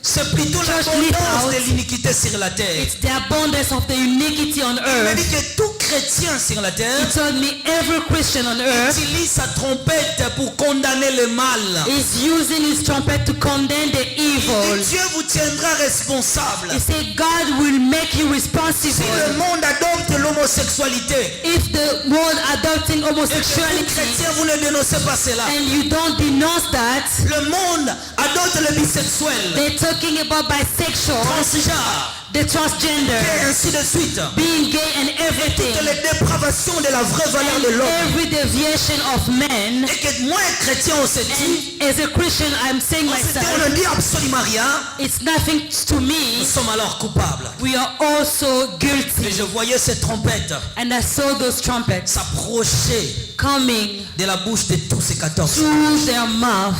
c'est plutôt Church l'abondance leaders. de l'iniquité sur la terre. it's the abundance of the iniquity on Il me earth. dit que tout chrétien sur la terre He told me every Christian on earth utilise sa trompette pour condamner le mal. is using his trumpet to condemn the Et evil. Dieu vous tiendra responsable. He said God will make you Si le responsible monde adopte l'homosexualité if the world adopting et que vous, homosexuality chrétiens, vous ne dénoncez pas cela. and you don't denounce that. Le monde adopte le bisexuel, They're talking about bisexual, transgenre, the transgender, et ainsi de suite. being gay and everything, Toutes les dépravations de la vraie valeur de l'homme. every deviation of men. Et que moi, chrétien, on se dit, And as a Christian, I'm saying on myself, ne dit absolument rien. it's nothing to Nous me. sommes alors coupables. We are also Et guilty. je voyais cette trompette And I saw those trumpets s'approcher coming de la bouche de tous ces 14. through their mouth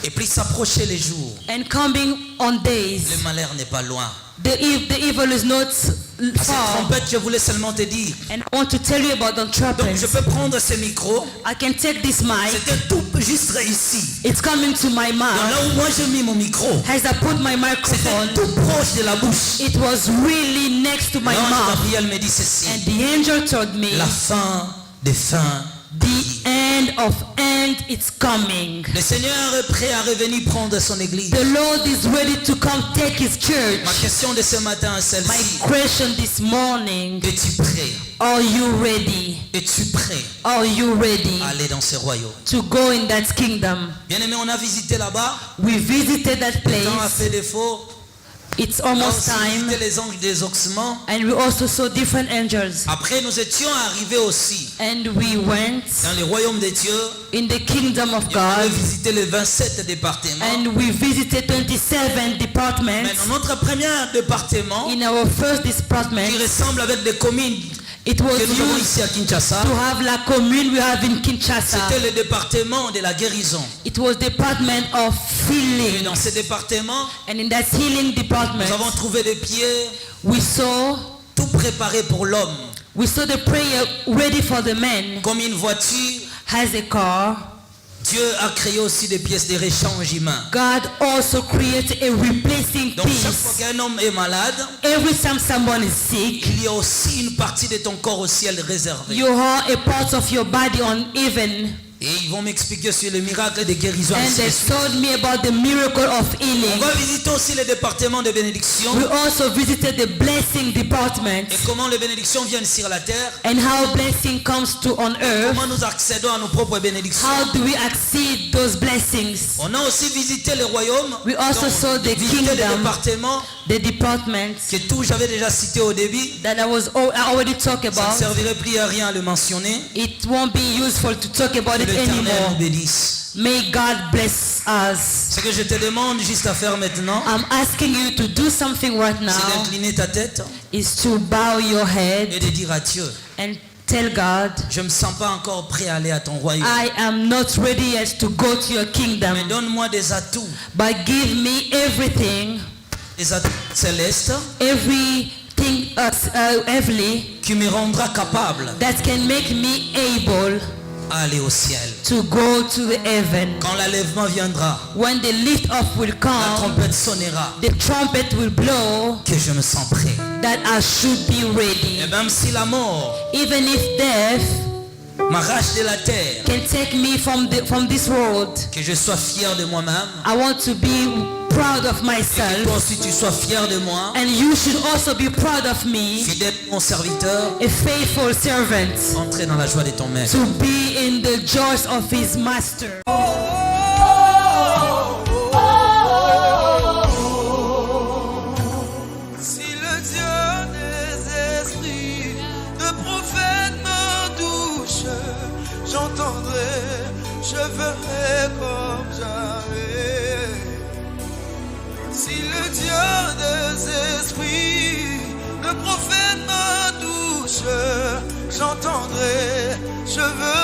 Et plus s'approchaient les jours, and coming on days. le malheur n'est pas loin. The evil is not À cette trompette, je voulais seulement te dire. And I want to tell you about the Donc trumpet. je peux prendre ce micro. I can take this mic. C'était tout juste ici. It's coming to my Donc mouth. là où moi j'ai mis mon micro, As I put my microphone, c'était tout proche de la bouche. it was really next to my L'ange mouth. Gabriel me dit ceci. And the angel told me, La fin des fins. the end of end is coming. Le Seigneur est prêt à revenir prendre son église. The Lord is ready to come take his Ma church. question de ce matin est My celle-ci. question this morning, Es-tu prêt? are you ready? Es-tu prêt Are you ready à aller dans ce royaume? to go in that kingdom? Bien-aimé, on a visité là-bas. We visited that Le temps a place. fait défaut. It's On a almost aussi time. visité les anges des ossements. And we also saw different angels. Après, nous étions arrivés aussi And we went dans le royaume de Dieu. in the kingdom of Et on a God. visité les 27 départements. And we visited 27 Mais departments. dans notre premier département, In our first department, qui ressemble avec des communes it was que nous avons used ici à Kinshasa, to have la commune we have in Kinshasa. c'était le département de la guérison. It was department of Et healing. dans ce département, And in that healing department, nous avons trouvé des pieds we saw tout préparés pour l'homme. the prayer ready for the man. Comme une voiture, Has a car. Dieu a créé aussi des pièces de rechange humain. God also created a replacing Donc chaque fois piece. qu'un homme est malade, Every time someone is sick, il y a aussi une partie de ton corps au ciel réservée. you have a part of your body on even. Et ils vont m'expliquer sur le miracle de guérison. And they told me about the miracle of On healing. va visiter aussi le département de bénédiction We also visited the blessing department et comment les bénédictions viennent sur la terre. and how blessing comes to on earth. Comment nous accédons à nos propres bénédictions. How do we accede those blessings? On a aussi visité le royaume. We also Donc, saw the visité le kingdom. département The departments que tout j'avais déjà cité au début. that I already talked Ça ne about. servirait plus à rien à le mentionner. It won't be useful to talk about Que it l'Éternel anymore. nous bénisse. May God bless us. Ce que je te demande juste à faire maintenant, I'm asking you to do something right c'est now d'incliner ta tête is to bow your et head de dire à Dieu, and tell God, je ne me sens pas encore prêt à aller à ton royaume. I am not ready yet to go to your kingdom, Mais donne-moi des atouts, but give me everything, des atouts célestes everything heavenly qui me rendra capable that can make me able à aller au ciel. to go to the heaven. Quand l'enlèvement viendra, When the lift up will la come, trompette sonnera, the trumpet will blow, que je me sens prêt. that I should be Et ready. même si la mort Even if death m'arrache de la terre, can take me from this world, que je sois fier de moi-même, I want to be proud of que myself, toi aussi tu sois fier de moi, and you should also be proud of me, fidèle mon serviteur, a faithful servant, entrer dans la joie de ton maître. to be in the joys of his master. Si le Dieu des esprits de prophètes m'endouche, j'entendrai, je ferai comme jamais. Si le Dieu des esprits de prophètes m'endouche, j'entendrai, je veux